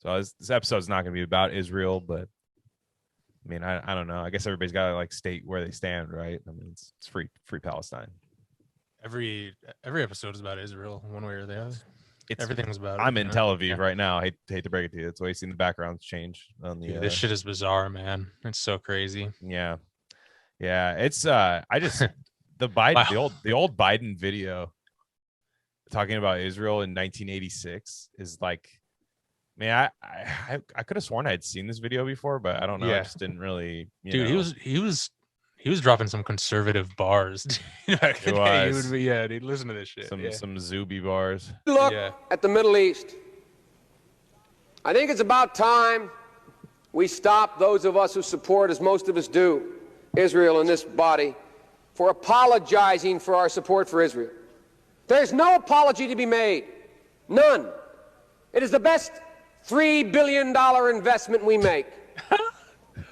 So this episode's not going to be about Israel, but I mean, I don't know. I guess everybody's got to like state where they stand, right? I mean, it's free Palestine. Every episode is about Israel, one way or the other. Everything's about. I'm in Tel Aviv right now. I hate to break it to you. That's why you've seen the backgrounds change on the. Dude, this shit is bizarre, man. It's so crazy. Yeah. It's I just the Biden the old Biden video talking about Israel in 1986 is like, man, I could have sworn I had seen this video before, but I don't know. I just didn't really. Dude, he was dropping some conservative bars. Dude, listen to this shit. Some Zuby bars. Look at the Middle East. I think it's about time we stop, those of us who support, as most of us do, Israel in this body, for apologizing for our support for Israel. There's no apology to be made. None. It is the best $3 billion investment we make.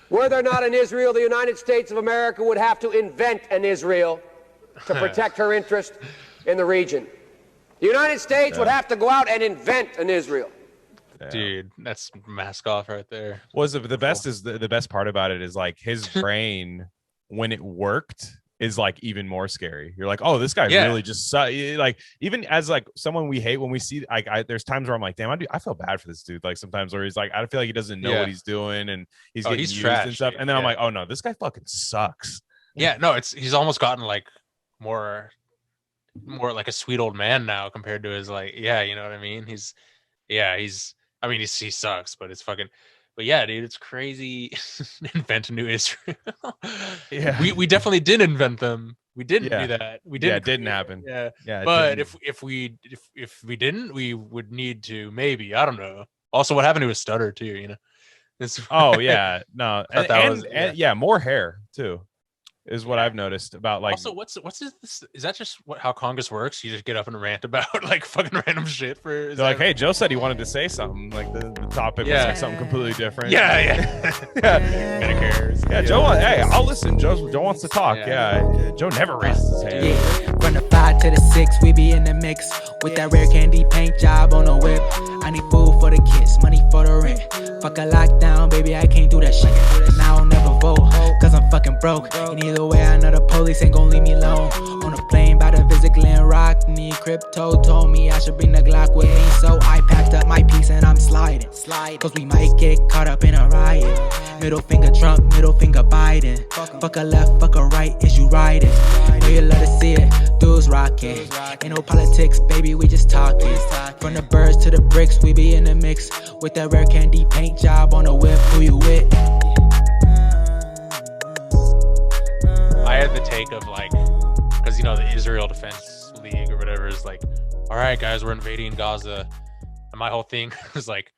Were there not an Israel, the United States of America would have to invent an Israel to protect her interest in the region. The United States would have to go out and invent an Israel. Dude, that's mask off right there. The best part about it is like his brain when it worked is like even more scary. You're like, oh, this guy really just like, even as like someone we hate, when we see like there's times where I'm like, damn, I feel bad for this dude. Like sometimes where he's like, I feel like he doesn't know what he's doing and he's getting used trash, and stuff. Dude. And then I'm like, oh no, this guy fucking sucks. Yeah, no, he's almost gotten like more like a sweet old man now compared to his like, you know what I mean? He sucks, but it's fucking. But yeah, dude, it's crazy. Invent a new Israel. We definitely did invent them. We didn't do that. We didn't. Yeah, it didn't happen. Yeah. But if we didn't, we would need to maybe. I don't know. Also, what happened to his stutter too? You know. Oh yeah, no, and more hair too. Is what I've noticed about like. Also, what's this? Is that just how Congress works? You just get up and rant about like fucking random shit for. They're like, hey, Joe said he wanted to say something. Like the topic was like something completely different. Medicare's. Yeah, Joe. Hey, I'll listen. Joe wants to talk. Yeah, Joe never raises his hand. Yeah, from the 5 to the 6, we be in the mix with that RareCandy paint job on the whip. I need food for the kids, money for the rent. Fuck a lockdown, baby, I can't do that shit. And I don't never vote, cause I'm fucking broke. And either way, I know the police ain't gon' leave me alone. On a plane by to visit Glen Rock, need crypto, told me I should bring the Glock with me. So I packed up my piece and I'm sliding. Cause we might get caught up in a riot. Middle finger Trump, middle finger Biden. Fuck a left, fuck a right, is you riding? Know you love to see it, dudes rocking. Ain't no politics, baby, we just talking. From the birds to the bricks, we be in the mix with that RareCandy paint job on the whip. Who you with? I had the take of like, because you know the Israel Defense League or whatever is like, all right guys, we're invading Gaza, and my whole thing was like,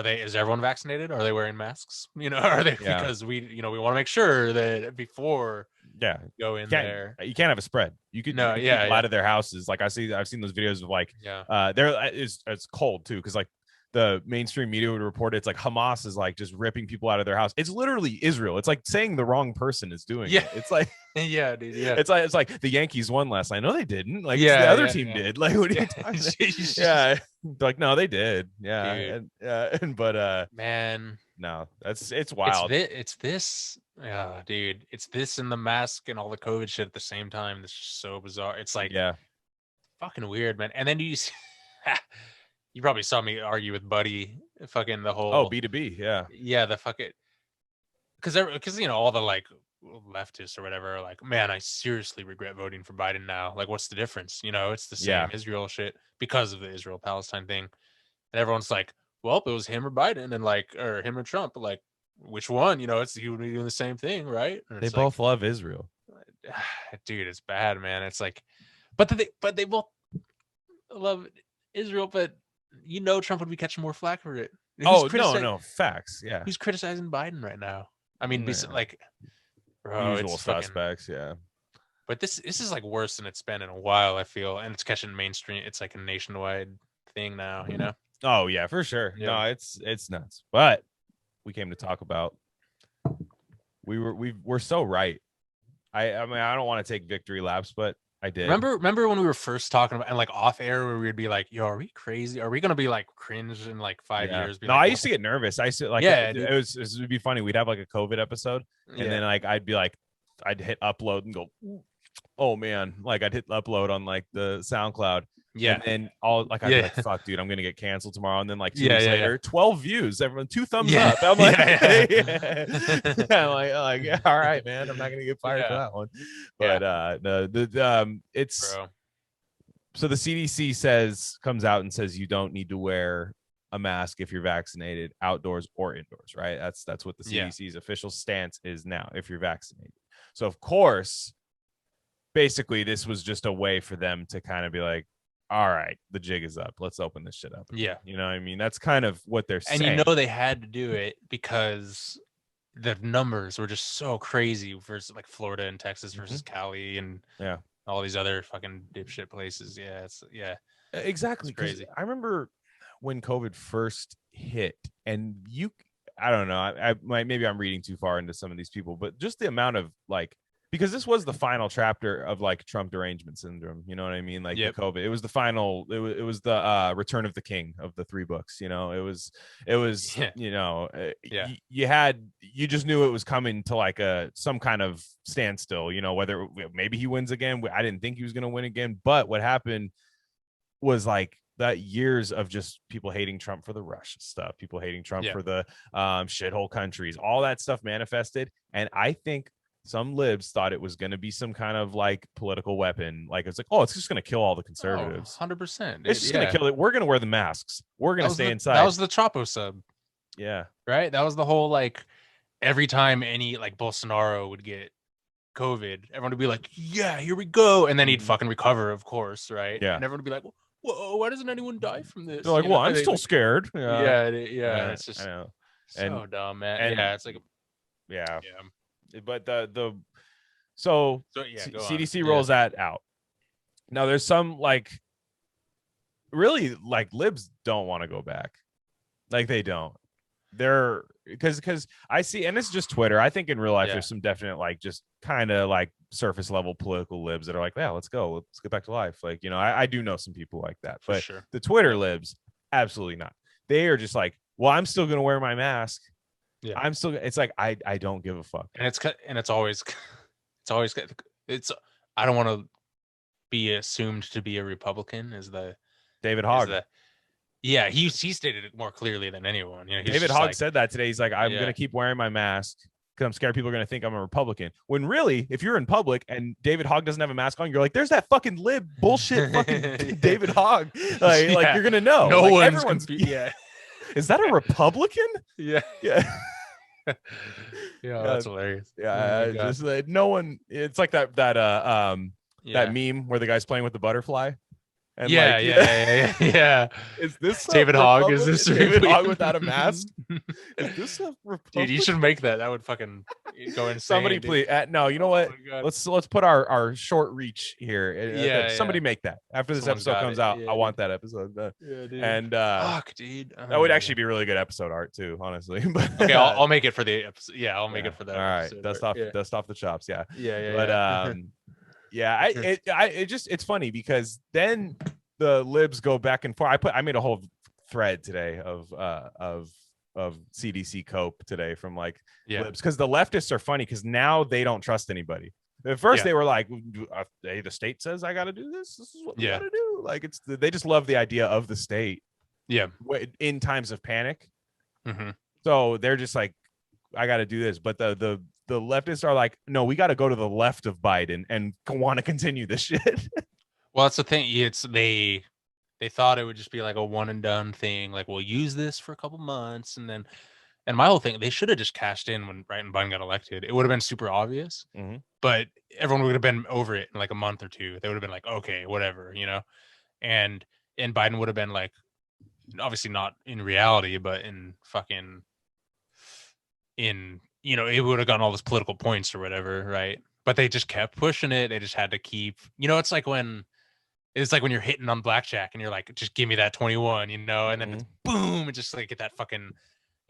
is everyone vaccinated? Are they wearing masks? You know, are they? Because we want to make sure that before go in there, you can't have a spread. You could out of their houses. Like I've seen those videos of like it's cold too, because like the mainstream media would report it's like Hamas is like just ripping people out of their house. It's literally Israel. It's like saying the wrong person is doing it. It's like dude, it's like the Yankees won last night. No, they didn't. Like the other team did. Like what are you talking about? Like no, they did. But man, no, it's wild. It's this dude. It's this and the mask and all the COVID shit at the same time. That's just so bizarre. It's like fucking weird, man. And then you you probably saw me argue with Buddy, fucking the whole B2B, the fucking because you know all the like leftists or whatever are like, man, I seriously regret voting for Biden now. Like, what's the difference? You know, it's the same Israel shit because of the Israel Palestine thing, and everyone's like, well, it was him or Biden, and like, or him or Trump, but like, which one? You know, he would be doing the same thing, right? They both love Israel, dude. It's bad, man. It's like, but they both love Israel, but. You know, Trump would be catching more flack for it. No, facts. Yeah, who's criticizing Biden right now? I mean, like, bro, usual suspects. But this is like worse than it's been in a while. I feel, and it's catching mainstream. It's like a nationwide thing now. You know? Oh yeah, for sure. Yeah. No, it's nuts. But we came to talk about. We're so right. I mean, I don't want to take victory laps, but I did. Remember when we were first talking about, and like off air, where we'd be like, "Yo, are we crazy? Are we gonna be like cringe in like 5 years?" No, I used to get nervous. I used to like, it would be funny. We'd have like a COVID episode, and then like I'd be like, I'd hit upload and go, oh man, like I'd hit upload on like the SoundCloud. And then I'd be like, fuck, dude, I'm gonna get canceled tomorrow. And then like 2 weeks later, 12 views, everyone 2 thumbs up. I'm like, I'm like, yeah, all right, man. I'm not gonna get fired for that one. But it's so the CDC comes out and says you don't need to wear a mask if you're vaccinated, outdoors or indoors, right? That's what the CDC's official stance is now, if you're vaccinated. So of course, basically this was just a way for them to kind of be like, all right, the jig is up. Let's open this shit up. Yeah. You know what I mean? That's kind of what they're saying. And you know they had to do it because the numbers were just so crazy versus like Florida and Texas versus Cali and all these other fucking dipshit places. Exactly. It's crazy. I remember when COVID first hit, and I don't know, maybe I'm reading too far into some of these people, but just the amount of like, because this was the final chapter of like Trump derangement syndrome, you know what I mean? Like the COVID, it was the final, it was the Return of the King of the 3 books, you know, it was, you know, you just knew it was coming to like some kind of standstill, you know, whether maybe he wins again. I didn't think he was going to win again, but what happened was like that years of just people hating Trump for the Russia stuff, people hating Trump for the shithole countries, all that stuff manifested. And I think some libs thought it was going to be some kind of like political weapon. Like it's like, oh, it's just going to kill all the conservatives. 100%. It's just going to kill it. We're going to wear the masks. We're going to stay inside. That was the Chapo sub. Yeah. Right. That was the whole, like, every time any like Bolsonaro would get COVID, everyone would be like, yeah, here we go. And then he'd fucking recover, of course. Right. Yeah. And everyone would be like, whoa, why doesn't anyone die from this? They're like, well, I'm still scared. Yeah. It's just so dumb, man. And it's like, but CDC rolls that out. Now there's some like really like libs don't want to go back. Like they don't. They're because I see, and it's just Twitter. I think in real life there's some definite like just kind of like surface level political libs that are like, yeah, let's go. Let's get back to life. Like, you know, I do know some people like that, but the Twitter libs, absolutely not. They are just like, well, I'm still gonna wear my mask. Yeah, I'm still. It's like I don't give a fuck, and it's always I don't want to be assumed to be a Republican. Is the David Hogg? He stated it more clearly than anyone. You know, David Hogg said that today. He's like, I'm gonna keep wearing my mask because I'm scared people are gonna think I'm a Republican. When really, if you're in public and David Hogg doesn't have a mask on, you're like, there's that fucking lib bullshit, fucking David Hogg. Like you're gonna know. No like, one's Is that a Republican? Yeah. That's hilarious. Just like no one. It's like that meme where the guy's playing with the butterfly. And Is this David Hogg? Is this David Hogg without a mask? Is this a Republican? Dude, you should make that. That would fucking go insane. Somebody please. No, you know what? Let's put our short reach here. Somebody make that after this episode comes out. I want that episode. And fuck, dude. That would actually be really good episode art too, honestly. But okay, I'll make it for the episode. Yeah, I'll make it for that. All right, dust off the chops. Yeah. But it's funny because then the libs go back and forth. I made a whole thread today of CDC cope today from like libs, because the leftists are funny because now they don't trust anybody. At first they were like, hey, the state says I got to do this. This is what we got to do. Like they just love the idea of the state. Yeah. In times of panic. So they're just like, I got to do this. But the leftists are like, no, we got to go to the left of Biden and want to continue this shit. Well, that's the thing. They thought it would just be like a one and done thing. Like, we'll use this for a couple months. And my whole thing, they should have just cashed in when Biden got elected. It would have been super obvious, but everyone would have been over it in like a month or two. They would have been like, okay, whatever, you know? And Biden would have been like, obviously not in reality, but you know, it would have gotten all those political points or whatever, right? But they just kept pushing it. They just had to keep, you know, it's like when you're hitting on blackjack and you're like, just give me that 21, you know, and then it's boom, and just like get that fucking,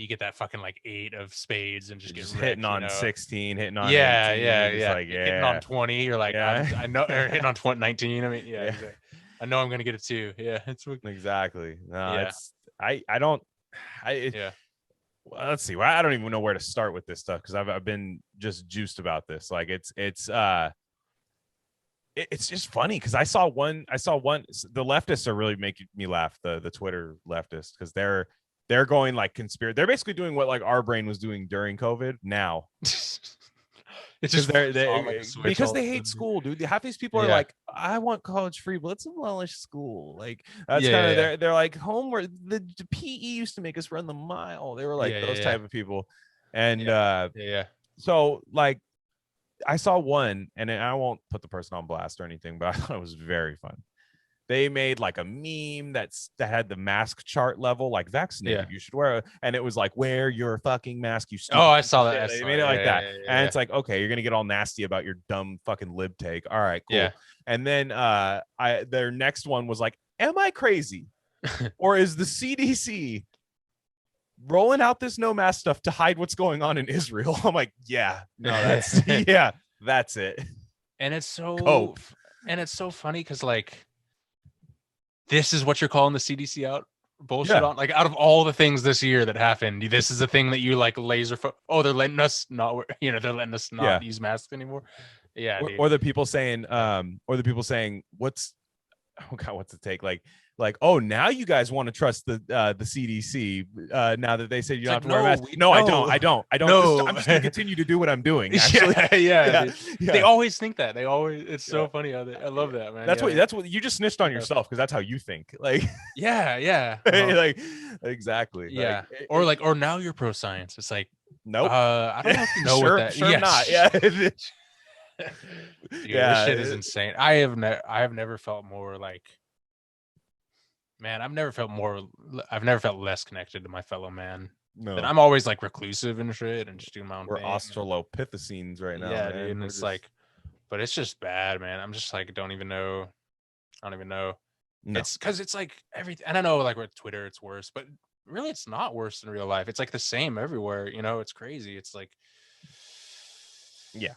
you get that fucking like 8 of spades and just get wrecked, hitting on you know? 16, hitting on Yeah, 18. yeah, You're just yeah. like, Hitting on 20, you're like, Yeah. I know, or hitting on 19. I mean, yeah, Yeah. exactly. I know I'm gonna get a 2. Yeah, it's Exactly. No, yeah. it's I don't Yeah. well, let's see. Well, I don't even know where to start with this stuff because I've been just juiced about this. Like it's just funny because I saw one. The leftists are really making me laugh. The Twitter leftists, because they're going like conspiracy. They're basically doing what like our brain was doing during COVID now. It's just because they hate school, dude. Half these people are like, I want college free, but let's abolish school. Like that's kind of they're like home where the PE used to make us run the mile. They were like those type of people. And so like I saw one, and I won't put the person on blast or anything, but I thought it was very fun. They made like a meme that had the mask chart level, like vaccinated, you should wear, and it was like, wear your fucking mask, you stupid. Oh, I saw that. They made it like that. And it's like, okay, you're gonna get all nasty about your dumb fucking lib take. All right, cool. And then their next one was like, am I crazy? Or is the CDC rolling out this no mask stuff to hide what's going on in Israel? I'm like, yeah, no, that's that's it. And it's so funny because like, this is what you're calling the CDC out bullshit on? Like, out of all the things this year that happened, this is the thing that you like laser they're letting us not, they're letting us not use masks anymore. Yeah. Or the people saying, what's the take? Like, oh, now you guys want to trust the CDC now that they said you don't have to wear a mask. No, I don't. No. I'm just gonna continue to do what I'm doing. Actually. They always think that. It's so funny how I love that, man. That's what you just snitched on yourself, because that's how you think. Like like exactly. Yeah. Or now you're pro science. It's like, nope. I don't know if you know what that. Sure not. Yeah. Dude, this shit is insane. I have never felt more like, man, I've never felt less connected to my fellow man. No. And I'm always like reclusive and shit and just doing my own thing. We're Australopithecines right now. Yeah, man. Dude. And it's like, but it's just bad, man. I'm just like, I don't even know. No. It's because it's like everything. And I know like with Twitter, it's worse, but really it's not worse in real life. It's like the same everywhere. It's crazy. It's like, yeah,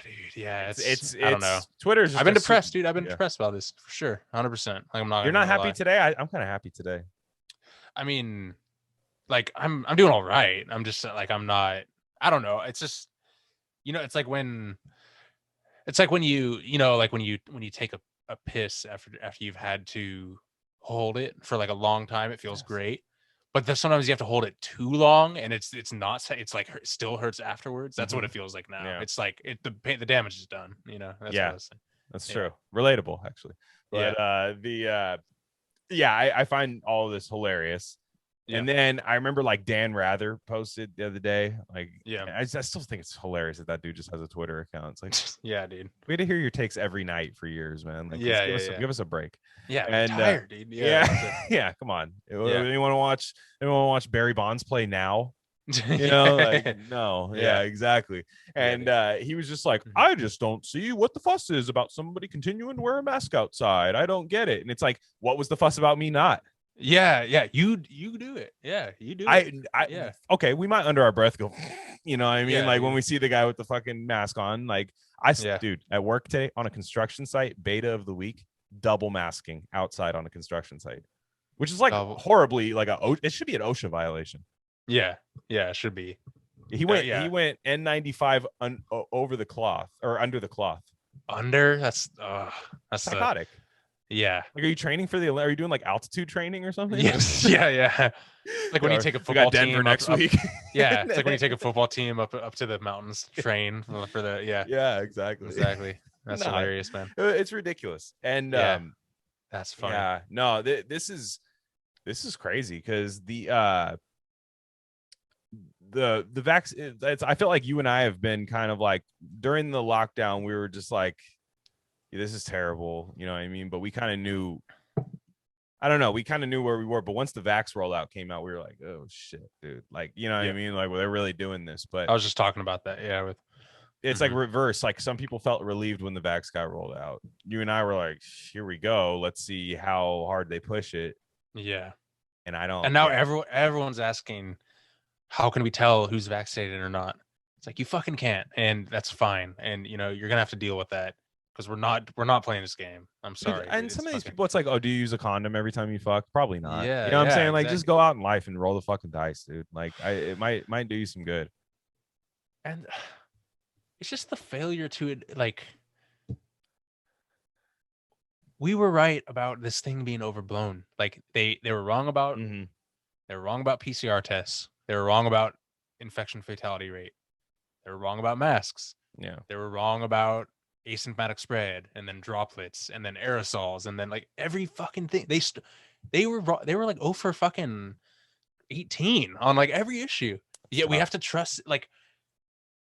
dude. Yeah, it's I don't know. Twitter's. I've been depressed, dude. I've been depressed about this for sure, 100%. Like, I'm not. You're not happy today? I'm kind of happy today. I mean, like I'm doing all right. I'm just like I'm not. I don't know. It's just, it's like when you take a piss after you've had to hold it for like a long time. It feels great. But sometimes you have to hold it too long, and it's like it still hurts afterwards. That's what it feels like now. It's like the damage is done. That's what I was saying. That's true. Relatable, actually. But I find all of this hilarious. Yeah. And then I remember like Dan Rather posted the other day. Like, I still think it's hilarious that dude just has a Twitter account. It's like, yeah, dude. We had to hear your takes every night for years, man. Like, give us a break. Yeah, and I'm tired, dude. Yeah, come on. Anyone want to watch Barry Bonds play now? Like, no. Yeah, exactly. And he was just like, I just don't see what the fuss is about somebody continuing to wear a mask outside. I don't get it. And it's like, what was the fuss about me not? Yeah, you do it. Yeah, you do it. Okay, we might under our breath go, what I mean? Like when we see the guy with the fucking mask on, like dude, at work today on a construction site, beta of the week, double masking outside on a construction site, which is like horribly like it should be an OSHA violation. Yeah, it should be. He went N95 over the cloth or under the cloth. That's psychotic. Yeah. Like, are you training for are you doing like altitude training or something? Yes. Yeah. Like when you take a football team Denver next week. Yeah. It's like when you take a football team up to the mountains, train for the Yeah, exactly. That's hilarious, man. It's ridiculous. And that's funny. Yeah. No, this is crazy because the vaccine, I feel like you and I have been kind of like during the lockdown, we were just like, this is terrible, you know what I mean? But we kind of knew, I don't know, we kind of knew where we were. But once the vax rollout came out, we were like, oh shit, dude. Like, you know what I mean? Like, well, they're really doing this. But I was just talking about that. Yeah. It's like reverse. Like some people felt relieved when the vax got rolled out. You and I were like, here we go. Let's see how hard they push it. Yeah. And I don't. And now everyone's asking, how can we tell who's vaccinated or not? It's like, you fucking can't, and that's fine. And you know, you're gonna have to deal with that because we're not playing this game. I'm sorry. And dude. some It's of these fucking, people, it's like, oh, do you use a condom every time you fuck? Probably not. yeah, You know what I'm yeah, saying? Like, just exactly. go out in life and roll the fucking dice, dude. Like, it might do you some good. And it's just the failure to like, we were right about this thing being overblown. Like they were wrong about Mm-hmm. they were wrong about PCR tests. They were wrong about infection fatality rate. They were wrong about masks. Yeah. They were wrong about asymptomatic spread, and then droplets, and then aerosols, and then like every fucking thing. They were like, oh, for fucking 18 on like every issue. Yet we have to trust, like,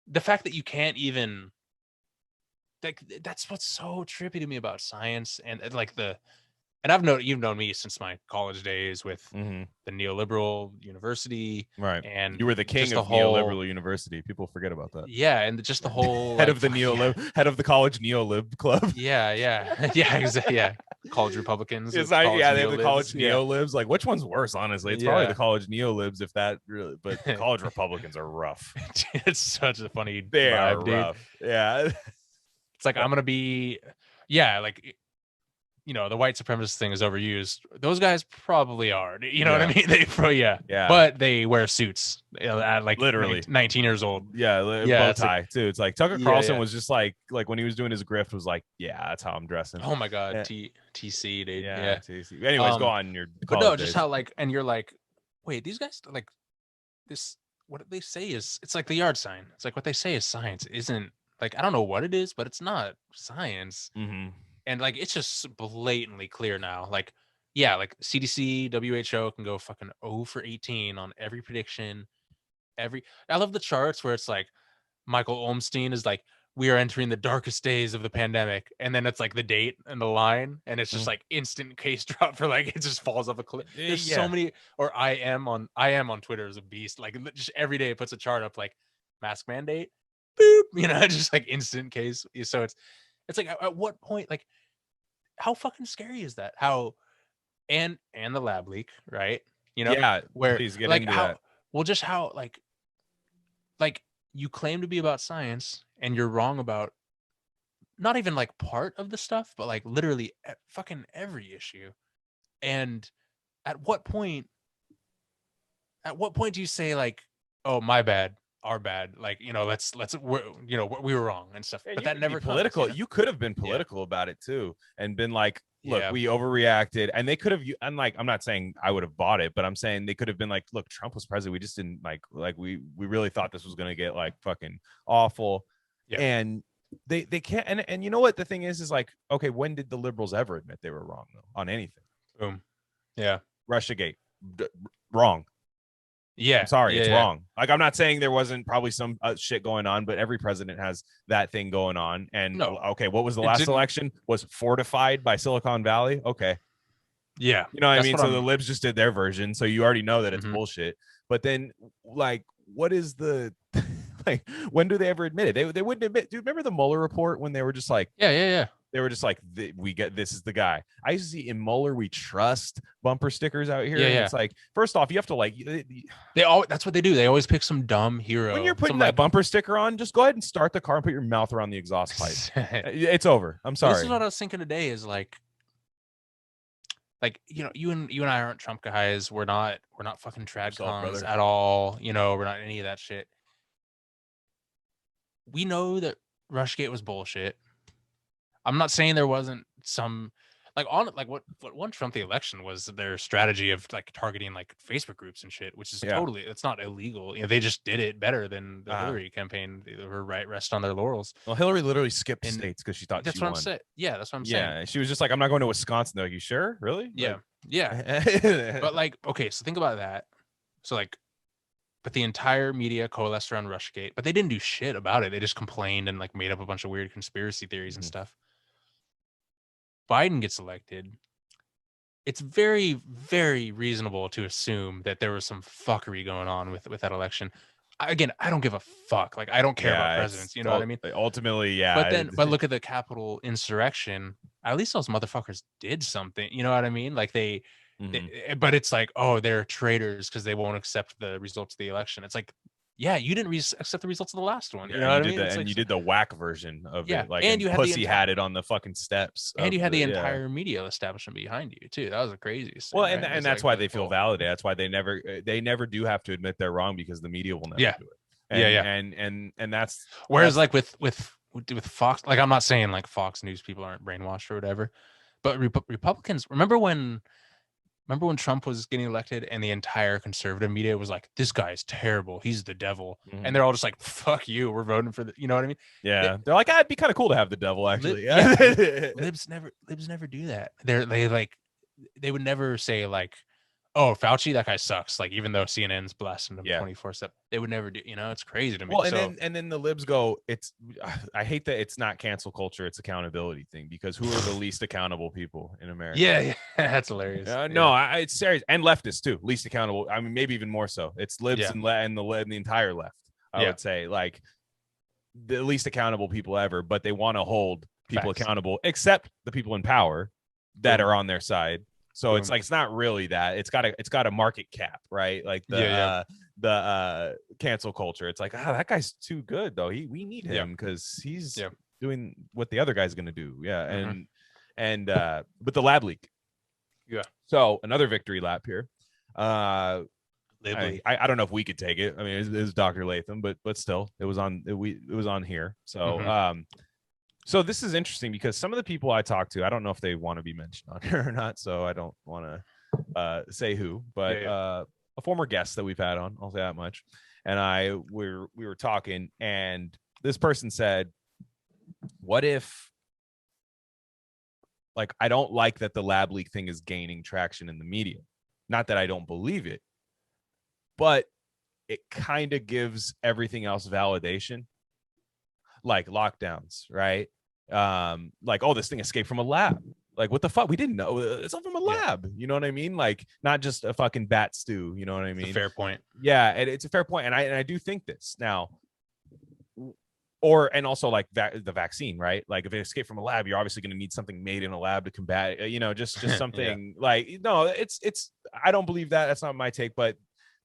the fact that you can't even, like, that's what's so trippy to me about science. And like you've known me since my college days with Mm-hmm. the neoliberal university, Right. and You were the king just of the whole neoliberal university. People forget about that. yeah, and just the whole Head like, of the head of the college neolib club. yeah exactly, yeah, college Republicans. It's college like, yeah, they have the neolibs. college Yeah. neolibs. Like, which one's worse? Honestly, it's probably Yeah. the college neolibs, if that really. But the college Republicans are rough. It's such a funny They vibe, are dude. rough. Yeah. It's like, I'm gonna be, yeah, like, you know, the white supremacist thing is overused. Those guys probably are. You know what I Yeah. mean? They probably, yeah. But they wear suits, you know, at like Literally 19 years old. Yeah, Yeah, bow it's like- tie too. It's like Tucker Carlson yeah. was just like when he was doing his grift was like, yeah, that's how I'm dressing. Oh my god, Yeah. TC, dude. Yeah. Yeah. TC. Anyways, go on your. But no, college just days. how like, and you're like, wait, these guys like this. What they say is, it's like the yard sign. It's like what they say is science isn't, like, I don't know what it is, but it's not science. Mhm. And like, it's just blatantly clear now. Like, yeah, like CDC, WHO can go fucking 0 for 18 on every prediction. I love the charts where it's like Michael Olmstein is like, we are entering the darkest days of the pandemic, and then it's like the date and the line, and it's just like instant case drop for like, it just falls off a cliff. There's so many. Or I am on Twitter is a beast. Like, just every day it puts a chart up like mask mandate, boop, you know, just like instant case. So it's like, at what point, like, how fucking scary is that? How, and the lab leak, right? You know, Yeah, where please get like into how, that. well, just how like you claim to be about science and you're wrong about not even like part of the stuff, but like literally fucking every issue. And at what point do you say like, oh, my bad, our bad, like, you know, let's you know, we were wrong and stuff. And but you that could never be political. comes, you know? You could have been political about it too, and been like, look, Yeah. we overreacted, and they could have. And like, I'm not saying I would have bought it, but I'm saying they could have been like, look, Trump was president. We just didn't like we really thought this was gonna get like fucking awful. Yeah. And they can't. And you know what the thing is like, okay, when did the liberals ever admit they were wrong though on anything? Boom. Yeah. Russiagate, wrong. Yeah. I'm sorry, yeah, it's yeah. wrong. Like, I'm not saying there wasn't probably some shit going on, but every president has that thing going on. And No. okay, what was the It last didn't- election? Was fortified by Silicon Valley? Okay, Yeah. you know what I That's mean. what So I'm- the libs just did their version, so you already know that it's Mhm. bullshit. But then, like, what is the like? When do they ever admit it? They wouldn't admit. Do you remember the Mueller report when they were just like, Yeah. they were just like, we get this is the guy. I used to see in Mueller we trust bumper stickers out here. Yeah, and yeah. It's like, first off, you have to like. That's what they do. They always pick some dumb hero. When you're putting some, that like, bumper sticker on, just go ahead and start the car and put your mouth around the exhaust pipe. It's over. I'm sorry. This is what I was thinking today is like, you know, you and I aren't Trump guys. We're not fucking trad cons brother. at all. You know, we're not any of that shit. We know that Rushgate was bullshit. I'm not saying there wasn't some what won Trump the election was their strategy of like targeting like Facebook groups and shit, which is totally, it's not illegal. You know, they just did it better than the Hillary campaign. They were rest on their laurels. Well, Hillary literally skipped And states because she thought That's she what won. I'm saying. Yeah, that's what I'm saying. Yeah, she was just like, I'm not going to Wisconsin. They're like, you sure? Really? Yeah. Like, But like, okay, so think about that. So like, but the entire media coalesced around Rushgate, but they didn't do shit about it. They just complained and like made up a bunch of weird conspiracy theories and stuff. Biden gets elected. It's very, very reasonable to assume that there was some fuckery going on with that election. Again, I don't give a fuck. Like, I don't care about presidents. You know what I mean? Ultimately, yeah. But look at the Capitol insurrection. At least those motherfuckers did something. You know what I mean? Like they But it's like, oh, they're traitors because they won't accept the results of the election. It's like, yeah, you didn't accept the results of the last one. You know what I mean? And you did the whack version of it, like, and you had pussy had it on the fucking steps, and you had the entire media establishment behind you too. That was the craziest thing. Well, and that's why they feel validated. That's why they never do have to admit they're wrong, because the media will never do it. And that's whereas like with Fox, like, I'm not saying like Fox News people aren't brainwashed or whatever, but Republicans, remember when Trump was getting elected and the entire conservative media was like, this guy is terrible, he's the devil, and they're all just like, fuck you, we're voting for the, you know what I mean? Yeah, they're like, it'd be kind of cool to have the devil, actually. Libs never do that. They would never say like, oh, Fauci, that guy sucks. Like, even though CNN's blasting him 24/7, they would never do. You know, it's crazy to me. Well, and then the libs go, I hate that it's not cancel culture, it's accountability thing, because who are the least accountable people in America? Yeah, that's hilarious. No, it's serious, and leftists too, least accountable. I mean, maybe even more so. It's libs and the entire left. I would say, like, the least accountable people ever, but they want to hold people accountable, except the people in power that are on their side. So it's like, it's not really that. It's got a market cap, right? Like the cancel culture. It's like, that guy's too good though. We need him because he's doing what the other guy's gonna do. Yeah, but the lab leak. Yeah. So another victory lap here. I don't know if we could take it. I mean, it was Dr. Latham, but still, it was on here. So So this is interesting because some of the people I talk to, I don't know if they want to be mentioned on here or not, so I don't want to say who, but a former guest that we've had on, I'll say that much, and we were talking, and this person said, what if, like, I don't like that the lab leak thing is gaining traction in the media. Not that I don't believe it, but it kind of gives everything else validation, like lockdowns, right? Like, oh, this thing escaped from a lab. Like, what the fuck? We didn't know it's all from a lab. You know what I mean? Like, not just a fucking bat stew. You know what I mean? It's a fair point. Yeah, and it's a fair point. And I do think this now. And also like the vaccine, right? Like, if it escaped from a lab, you're obviously going to need something made in a lab to combat it. You know, just something like, no, it's. I don't believe that. That's not my take. But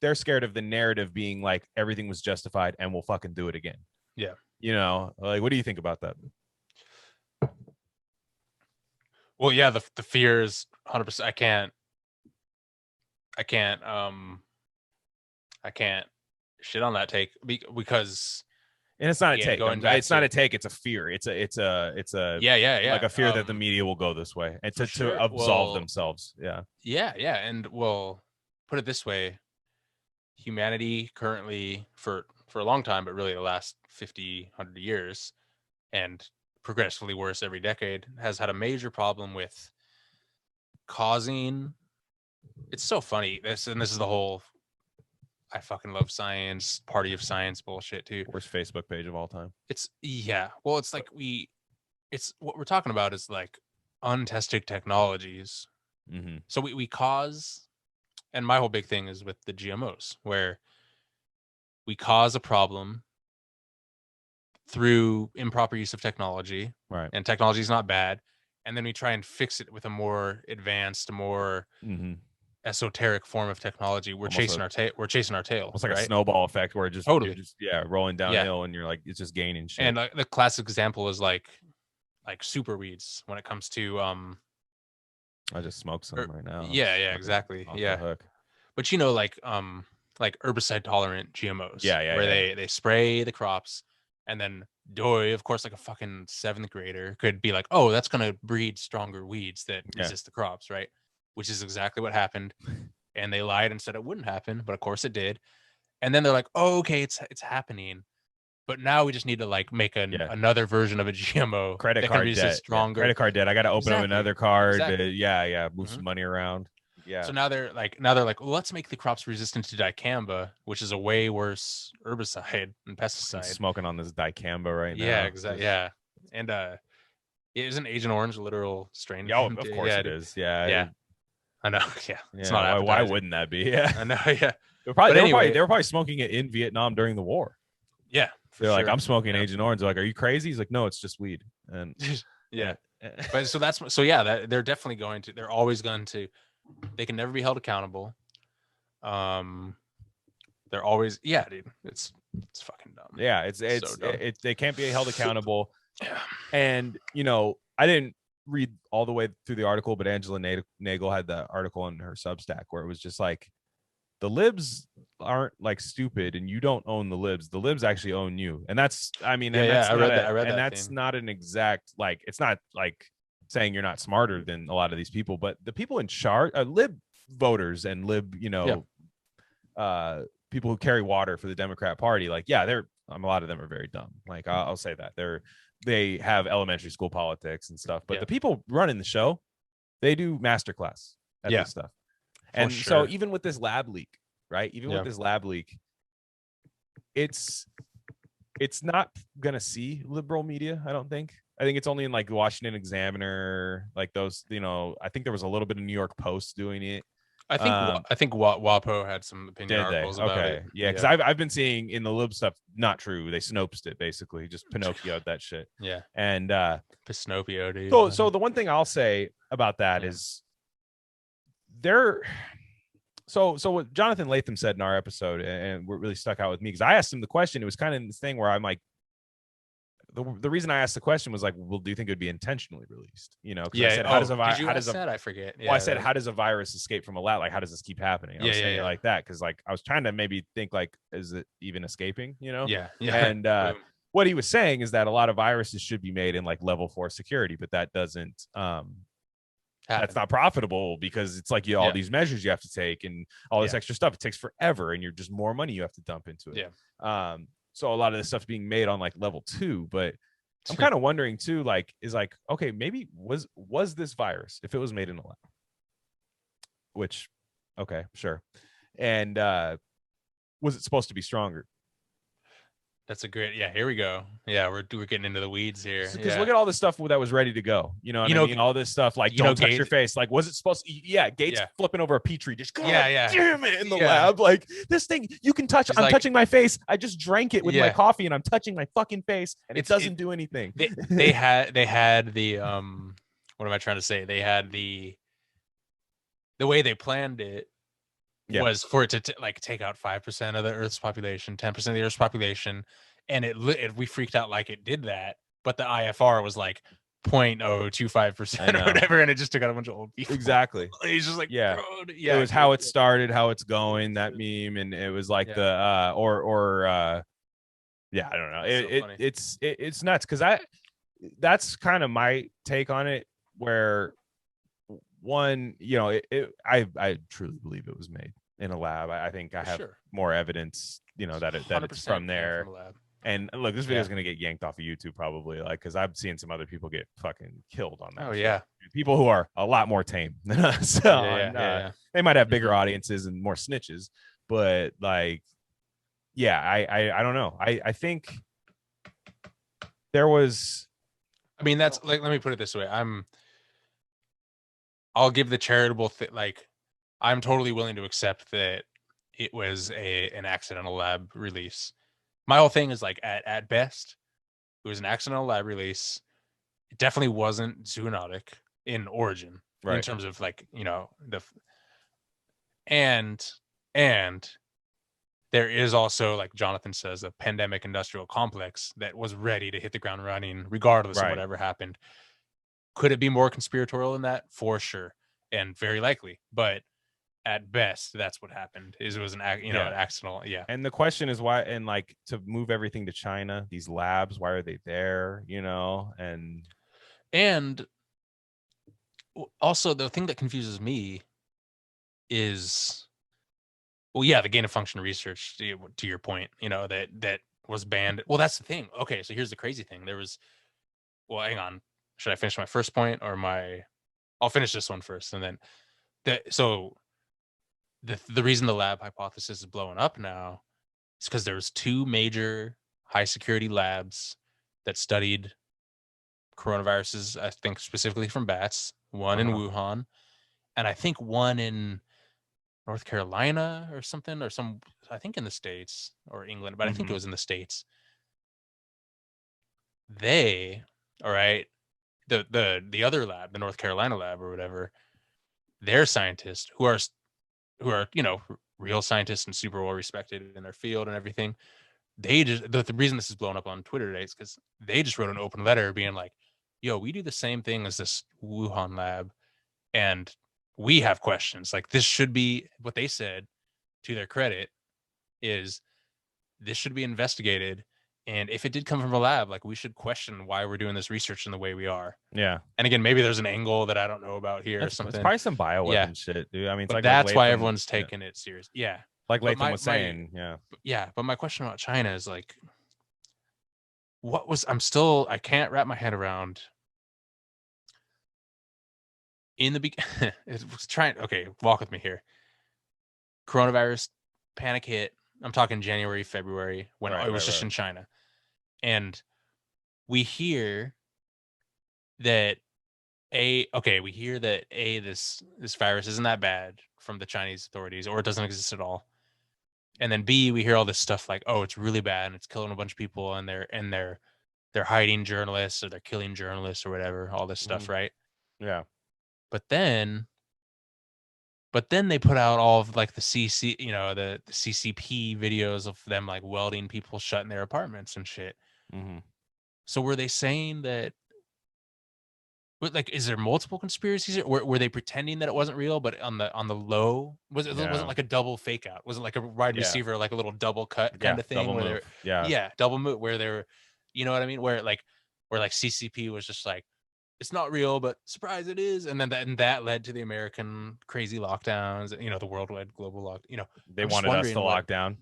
they're scared of the narrative being like everything was justified and we'll fucking do it again. Yeah. You know, like, what do you think about that? Well, yeah, the fear is 100%. I can't shit on that take because, and it's not a take. It's not a take. It's a fear. It's a like a fear that the media will go this way and to absolve themselves. Yeah. And we'll put it this way: humanity currently, for a long time, but really the last 50, 100 years, and progressively worse every decade, has had a major problem with causing. It's so funny. This is the whole I fucking love science, party of science bullshit too. Worst Facebook page of all time. Well, it's like it's what we're talking about is like untested technologies. So we cause, and my whole big thing is with the GMOs, where we cause a problem through improper use of technology, right? And technology is not bad, and then we try and fix it with a more advanced, more esoteric form of technology. We're chasing our tail. It's like a snowball effect where it just rolling downhill, and you're like, it's just gaining shit. And the classic example is like super weeds when it comes to I just smoked some right now. Yeah, exactly. Yeah, but you know, like herbicide tolerant GMOs. Where they spray the crops. And then Doy, of course, like a fucking 7th grader, could be like, oh, that's going to breed stronger weeds that resist the crops, right? Which is exactly what happened. And they lied and said it wouldn't happen, but of course it did. And then they're like, oh, okay, it's happening. But now we just need to like make another version of a GMO credit card debt. Stronger. Credit card debt. I got to open up another card. Move some money around. Yeah. So now they're like, well, let's make the crops resistant to dicamba, which is a way worse herbicide and pesticide. I'm smoking on this dicamba right now. Yeah, exactly. Yeah, and isn't Agent Orange a literal strain? Yeah, of course it is. Yeah. I know. Yeah, it's not. Why wouldn't that be? Yeah, I know. Yeah, they were probably smoking it in Vietnam during the war. Yeah, they're like, I'm smoking Agent Orange. They're like, are you crazy? He's like, no, it's just weed. And yeah, but they're definitely they're always going to They can never be held accountable. They're always, yeah, dude. It's fucking dumb. Yeah, it's So dumb. they can't be held accountable. Yeah. And I didn't read all the way through the article, but Angela Nagel had the article on her Substack where it was just like, the libs aren't like stupid, and you don't own the libs. The libs actually own you, and that's, I mean, and that's I read that. and that's not an exact, like, it's not like saying you're not smarter than a lot of these people, but the people in charge, lib voters and lib, people who carry water for the Democrat Party, like, yeah, they're a lot of them are very dumb. Like, I'll say that they have elementary school politics and stuff, but the people running the show, they do masterclass at this stuff. And so even with this lab leak, right? Even with this lab leak, it's not gonna see liberal media, I don't think. I think it's only in like the Washington Examiner, like those, I think there was a little bit of New York Post doing it. I think WAPO had some opinion articles about it. Yeah, because I've been seeing in the lib stuff, not true. They Snopes'd it, basically, just Pinocchio'd that shit. Yeah. And Pinocchio, dude. So the one thing I'll say about that is so what Jonathan Latham said in our episode, and what really stuck out with me, because I asked him the question, it was kind of this thing where I'm like, the reason I asked the question was like, well, do you think it would be intentionally released? I said, how does a virus? I forget. Yeah, I said, how does a virus escape from a lab? Like, how does this keep happening? I was saying it like that because, like, I was trying to maybe think, like, is it even escaping? Yeah. And what he was saying is that a lot of viruses should be made in like level 4 security, but that doesn't. That's not profitable because it's like all these measures you have to take and all this extra stuff. It takes forever, and you're just more money you have to dump into it. Yeah. So a lot of this stuff's being made on like level 2, but I'm kind of wondering too, like, is like, okay, maybe was this virus, if it was made in a lab, which, okay, sure. And was it supposed to be stronger? That's a great, here we go. Yeah, we're getting into the weeds here. Because look at all this stuff that was ready to go. You know what I mean? All this stuff, like, don't touch your face. Like, was it supposed to? Yeah, Gates flipping over a petri dish. Damn it, in the lab. Like, this thing you can touch. I'm touching my face. I just drank it with my coffee, and I'm touching my fucking face, and it doesn't do anything. They had the what am I trying to say? They had the way they planned it. Was for it to take out 5% of the Earth's population, 10% of the Earth's population, and we freaked out like it did that, but the IFR was like 0.025% or whatever, and it just took out a bunch of old people. Exactly. He's just like, it was how it started, how it's going, that meme, and it was like I don't know. It's nuts because that's kind of my take on it, where one, I truly believe it was made in a lab. I think I have more evidence, that it's from there. From and look, this video is going to get yanked off of YouTube probably, like, because I've seen some other people get fucking killed on that. Oh yeah, people who are a lot more tame than us. They might have bigger audiences and more snitches, but like, I don't know. I think there was. I mean, that's like, let me put it this way. I'll give the charitable like, I'm totally willing to accept that it was an accidental lab release. My whole thing is like, at best, it was an accidental lab release. It definitely wasn't zoonotic in origin, in terms of like, and there is also, like Jonathan says, a pandemic industrial complex that was ready to hit the ground running regardless of whatever happened. Could it be more conspiratorial than that? For sure, and very likely. But at best, that's what happened. It was an accidental. Yeah. And the question is why, and like, to move everything to China, these labs, why are they there? And also the thing that confuses me is, the gain of function research. To your point, that was banned. Well, that's the thing. Okay, so here's the crazy thing. There was. Well, hang on. Should I finish my first point or I'll finish this one first, and then the reason the lab hypothesis is blowing up now is because there was 2 major high security labs that studied coronaviruses, I think specifically from bats, one in Wuhan, and I think one in North Carolina or something, I think in the States or England, but I think it was in the States. The other lab, the North Carolina lab or whatever, their scientists who are real scientists and super well respected in their field and everything, they just the reason this is blown up on Twitter today is because they just wrote an open letter being like, yo, we do the same thing as this Wuhan lab, and we have questions. Like, this should be, what they said, to their credit, is this should be investigated. And if it did come from a lab, like, we should question why we're doing this research in the way we are. Yeah. And again, maybe there's an angle that I don't know about here or something. It's probably some bioweapon shit, dude. I mean, it's but like that's why everyone's taking it serious. Yeah. Like Latham was saying. But my question about China is like, I can't wrap my head around in the it was trying. Okay, walk with me here. Coronavirus panic hit. I'm talking January, February, when it was just in China. And we hear that this virus isn't that bad from the Chinese authorities, or it doesn't exist at all. And then B, we hear all this stuff like, oh, it's really bad and it's killing a bunch of people, and they're hiding journalists, or they're killing journalists, or whatever, all this stuff, right? Yeah. But then they put out all of like the CCP videos of them like welding people shut in their apartments and shit. Mm-hmm. So were they saying that? Like, is there multiple conspiracies? Were they pretending that it wasn't real, but on the low, wasn't like a double fake out? Was it like a wide receiver, like a little double cut kind of thing? Double move. Double move, where they're, you know what I mean? Where CCP was just like, it's not real, but surprise, it is. And then that led to the American crazy lockdowns, the worldwide global lock. They wanted us to lock down.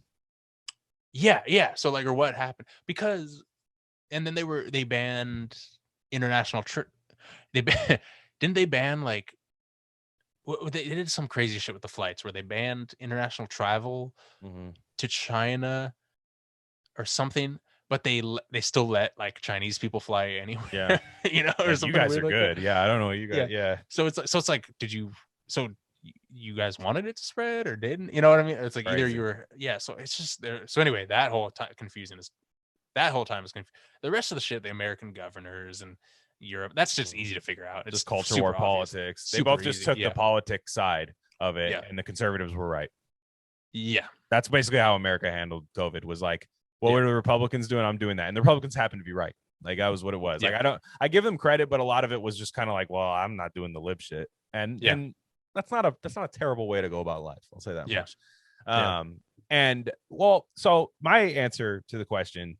Yeah. So like, or what happened? Because, and then they banned international didn't they ban like they did some crazy shit with the flights where they banned international travel to China or something, but they still let like Chinese people fly anywhere. Yeah. Or like, something. You guys weird are like good. that. Yeah, I don't know what you guys. Yeah. So it's like, so you guys wanted it to spread or didn't? You know what I mean? It's like Crazy. either you were. So it's just there. So anyway, that whole time that whole time is confusing. The rest of the shit, the American governors and Europe, that's just easy to figure out. It's just culture war politics. They both just took the politics side of it, and the conservatives were right. Yeah, that's basically how America handled COVID. Was like, what were the Republicans doing? I'm doing that, and the Republicans happened to be right. Like, that was what it was. Like, I give them credit, but a lot of it was just kind of like, well, I'm not doing the lib shit, and that's not a terrible way to go about life. I'll say that much. And well, so my answer to the question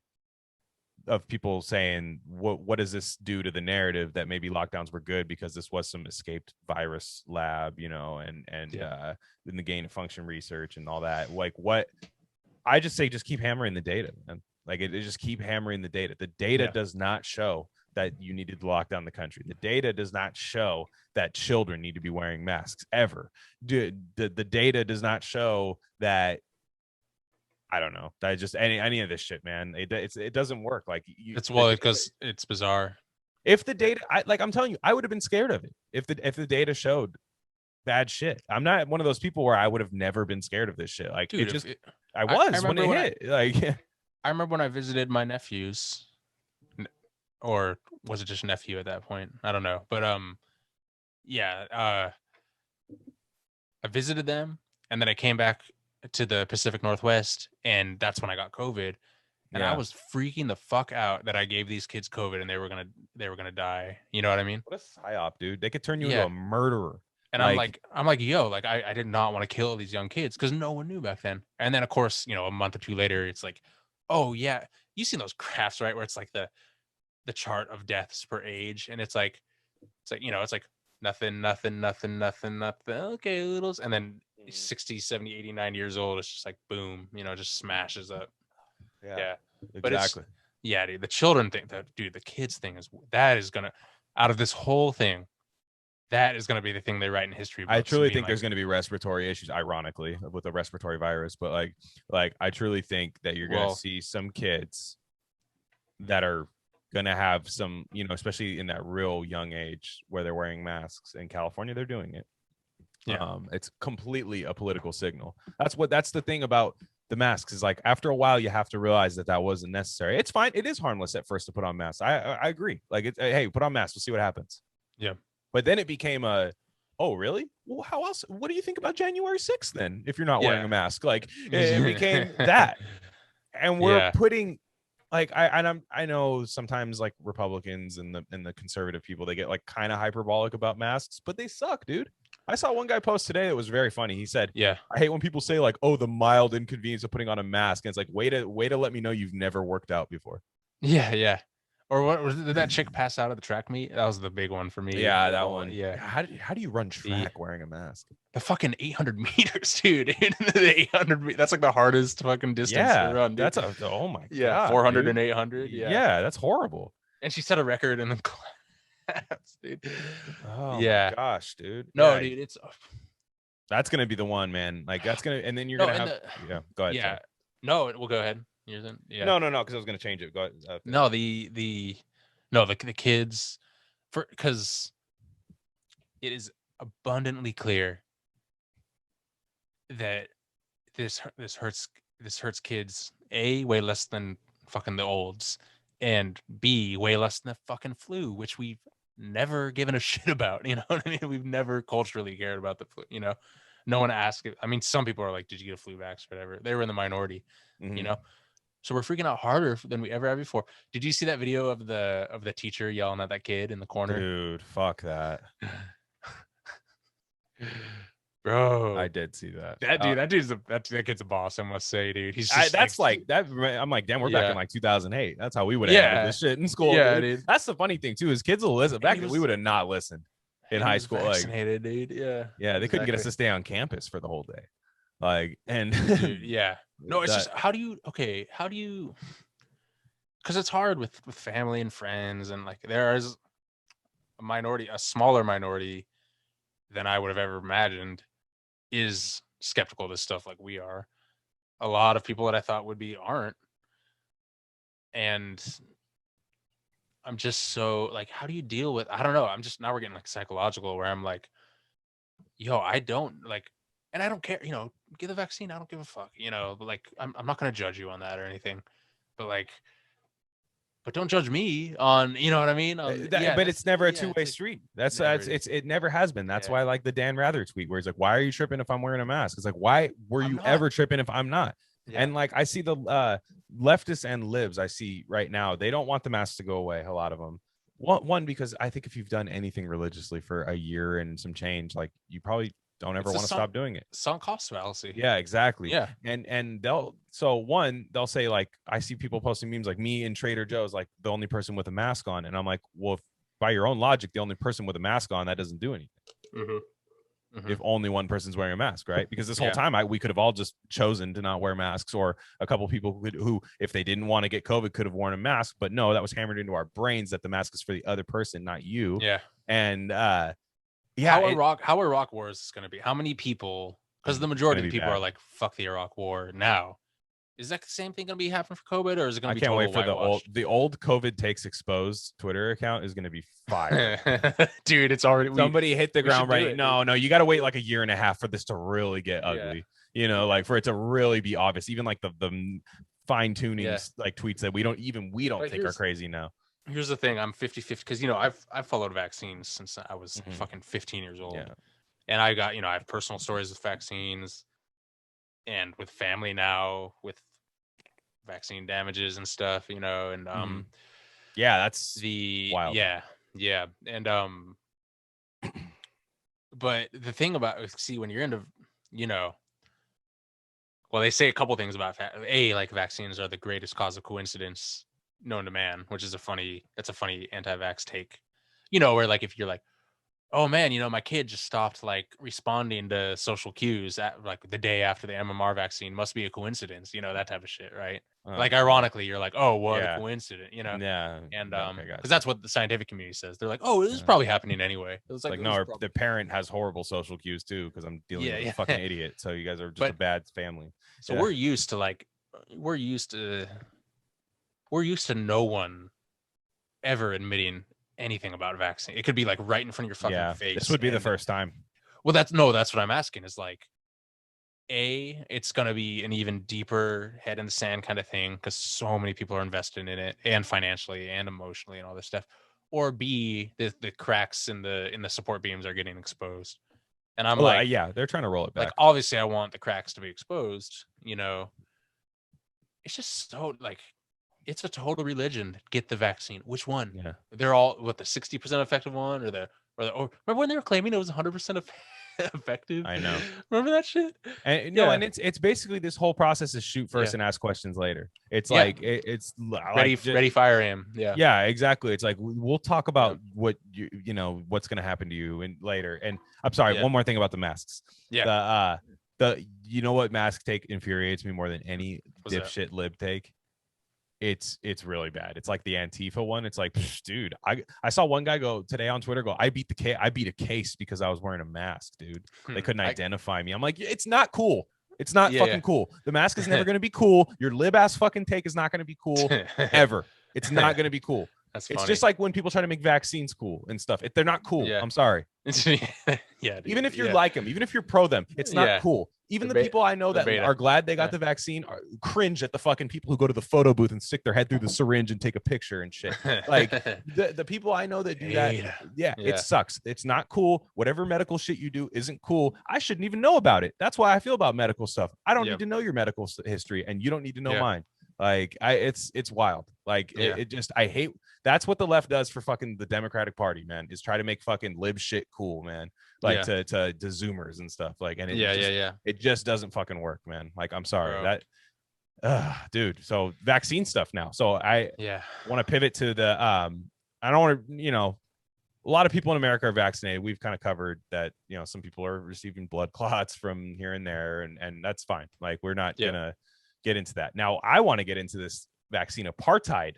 of people saying what does this do to the narrative that maybe lockdowns were good because this was some escaped virus lab, and in the gain of function research and all that, like, what I just say, just keep hammering the data, man. Like, it just keep hammering the data. The data does not show that you needed to lock down the country. The data does not show that children need to be wearing masks ever. The data does not show that, I don't know, that just any of this shit, man. It doesn't work. Like, because it's bizarre. If the data, I'm telling you, I would have been scared of it if the data showed bad shit. I'm not one of those people where I would have never been scared of this shit. Like, dude, I was when it hit. Like, I remember when I visited my nephews, or was it just nephew at that point? I don't know, but I visited them, and then I came back to the Pacific Northwest, and that's when I got COVID, and I was freaking the fuck out that I gave these kids COVID and they were gonna die. You know what I mean? What a psyop, dude. They could turn you into a murderer. And I'm like, yo, like, I did not want to kill these young kids because no one knew back then. And then, of course, a month or two later, it's like, oh yeah, you seen those graphs, right? Where it's like the chart of deaths per age, and it's like it's like nothing. Okay, littles, and then 60, 70, 80, 90 years old, it's just like boom, just smashes up. Yeah, but exactly. Dude, the children thing, the kids thing is gonna, out of this whole thing, that is gonna be the thing they write in history books. I truly think there's gonna be respiratory issues, ironically, with a respiratory virus, but like I truly think that you're gonna see some kids that are gonna have some, especially in that real young age where they're wearing masks. In California, they're doing it. It's completely a political signal. That's the thing about the masks, is like, after a while you have to realize that wasn't necessary. It's fine, it is harmless at first to put on masks. I agree. Like, hey, put on masks, we'll see what happens. Yeah. But then it became oh, really? Well, how else? What do you think about January 6th then? If you're not wearing Yeah. a mask, like it became that, and we're Yeah. putting like I know sometimes like Republicans and the conservative people, they get like kind of hyperbolic about masks, but they suck, dude. I saw one guy post today that was very funny. He said, Yeah. I hate when people say like, oh, the mild inconvenience of putting on a mask. And it's like, way to let me know you've never worked out before. Yeah. Yeah. Or what was did that chick pass out at the track meet? That was the big one for me. Yeah, that one. Yeah. How do you run track wearing a mask? The fucking 800 meters, dude. The 800 that's like the hardest fucking distance to run, dude. That's oh my yeah, god. 400 dude. and 800. Yeah. Yeah, that's horrible. And she set a record in the class, dude. Oh yeah. my gosh, dude. No, yeah. dude, it's That's gonna be the one, man. Like that's gonna, and then you're gonna have. Yeah, go ahead. Yeah. Sorry. No, we'll go ahead. Yours in? Yeah. No, because I was gonna change it. Go ahead. No, the kids, because it is abundantly clear that this hurts kids, A, way less than fucking the olds, and B, way less than the fucking flu, which we've never given a shit about. You know what I mean? We've never culturally cared about the flu. You know, no one asked. I mean, some people are like, "Did you get a flu vax?" or whatever. They were in the minority. You know. So we're freaking out harder than we ever have before. Did you see that video of the teacher yelling at that kid in the corner? Dude, fuck that. Bro, I did see that. That kid's a boss, I must say, dude. He's just that's like that. I'm like, damn, we're back in like 2008. That's how we would have handled this shit in school. Yeah, dude. That's the funny thing too, is kids will listen. Back then, we would have not listened in high school. Vaccinated, dude. Yeah, they couldn't get us to stay on campus for the whole day. Like, and dude, yeah. No, it's just how do you because it's hard with family and friends, and like there is a smaller minority than I would have ever imagined is skeptical of this stuff like we are. A lot of people that I thought would be aren't. And I'm just so like, how do you deal with, I don't know. Now we're getting like psychological where I'm like, yo, I don't like, and I don't care, you know, get the vaccine. I don't give a fuck, you know, but like, I'm not going to judge you on that or anything, but like, but don't judge me on, you know what I mean? But it's never a two-way street. It never has been. That's why like the Dan Rather tweet where he's like, why are you tripping if I'm wearing a mask? It's like, why were you ever tripping if I'm not? Yeah. And like I see the leftists and libs I see right now, they don't want the mask to go away. A lot of them. One, because I think if you've done anything religiously for a year and some change, like you probably don't ever want to stop doing it. Sunk cost fallacy. Yeah, exactly. Yeah. And they'll say like, I see people posting memes like me in Trader Joe's, like the only person with a mask on. And I'm like, well, if, by your own logic, the only person with a mask on, that doesn't do anything. If only one person's wearing a mask, right? Because this whole time we could have all just chosen to not wear masks, or a couple people who, if they didn't want to get COVID, could have worn a mask. But no, that was hammered into our brains that the mask is for the other person, not you. Yeah. And how Iraq war is going to be? How many people? Because the majority of people are like, "Fuck the Iraq war." Now, is that the same thing going to be happening for COVID, or is it going to be? I can't wait for the old COVID takes exposed Twitter account is going to be fire. Dude, it's already somebody hit the ground right. No, you got to wait like a year and a half for this to really get ugly. You know, like for it to really be obvious. Even like the fine tuning like tweets that we don't think are crazy now. Here's the thing, I'm 50-50 because, you know, I've followed vaccines since I was fucking 15 years old. Yeah. And I got, you know, I have personal stories with vaccines and with family now with vaccine damages and stuff, you know, and yeah, that's wild. Yeah. And but the thing about, see, when you're into, you know, well, they say a couple things about like vaccines are the greatest cause of coincidence known to man, which is a funny anti-vax take, you know, where like if you're like, oh man, you know, my kid just stopped like responding to social cues at like the day after the MMR vaccine, must be a coincidence, you know, that type of shit, right? Like ironically, you're like, oh, what a coincidence, you know? Yeah. And because that's what the scientific community says. They're like, oh, this is probably happening anyway. It was like no, the parent has horrible social cues too, because I'm dealing with a fucking idiot. So you guys are just a bad family. So we're used to no one ever admitting anything about vaccine. It could be like right in front of your fucking face. This would be the first time. Well, that's what I'm asking is like, it's going to be an even deeper head in the sand kind of thing because so many people are invested in it, and financially and emotionally and all this stuff. Or B, the cracks in the support beams are getting exposed. And I'm yeah, they're trying to roll it back. Like, obviously, I want the cracks to be exposed. It's just so it's a total religion. Get the vaccine. Which one? Yeah, they're all the 60% effective one, or remember when they were claiming it was 100% effective? I know. Remember that shit? And no, and it's basically this whole process is shoot first and ask questions later. It's like it's ready, fire, aim. Yeah, exactly. It's like we'll talk about what what's gonna happen to you and later. And I'm sorry, one more thing about the masks. The what mask take infuriates me more than any dipshit lib take. It's really bad. It's like the Antifa one. It's like, dude, I saw one guy go today on Twitter I beat a case because I was wearing a mask, dude. They couldn't identify me. I'm like, it's not cool. It's not fucking cool. The mask is never going to be cool. Your lib ass fucking take is not going to be cool ever. It's not going to be cool. That's funny. It's just like when people try to make vaccines cool and stuff. They're not cool. I'm sorry. Dude. Even if you're like them, even if you're pro them, it's not cool. Even the people I know that are glad they got the vaccine cringe at the fucking people who go to the photo booth and stick their head through the syringe and take a picture and shit. Like the people I know that do that, it sucks. It's not cool. Whatever medical shit you do isn't cool. I shouldn't even know about it. That's why I feel about medical stuff. I don't need to know your medical history, and you don't need to know mine. Like it's wild. Like it just, I hate. That's what the left does for fucking the Democratic Party, man, is try to make fucking lib shit cool, man. Like to Zoomers and stuff. Like, and it just doesn't fucking work, man. Like, I'm sorry dude. So vaccine stuff now. So I want to pivot to the I don't want to, a lot of people in America are vaccinated. We've kind of covered that, some people are receiving blood clots from here and there, and that's fine. Like, we're not gonna get into that. Now, I want to get into this vaccine apartheid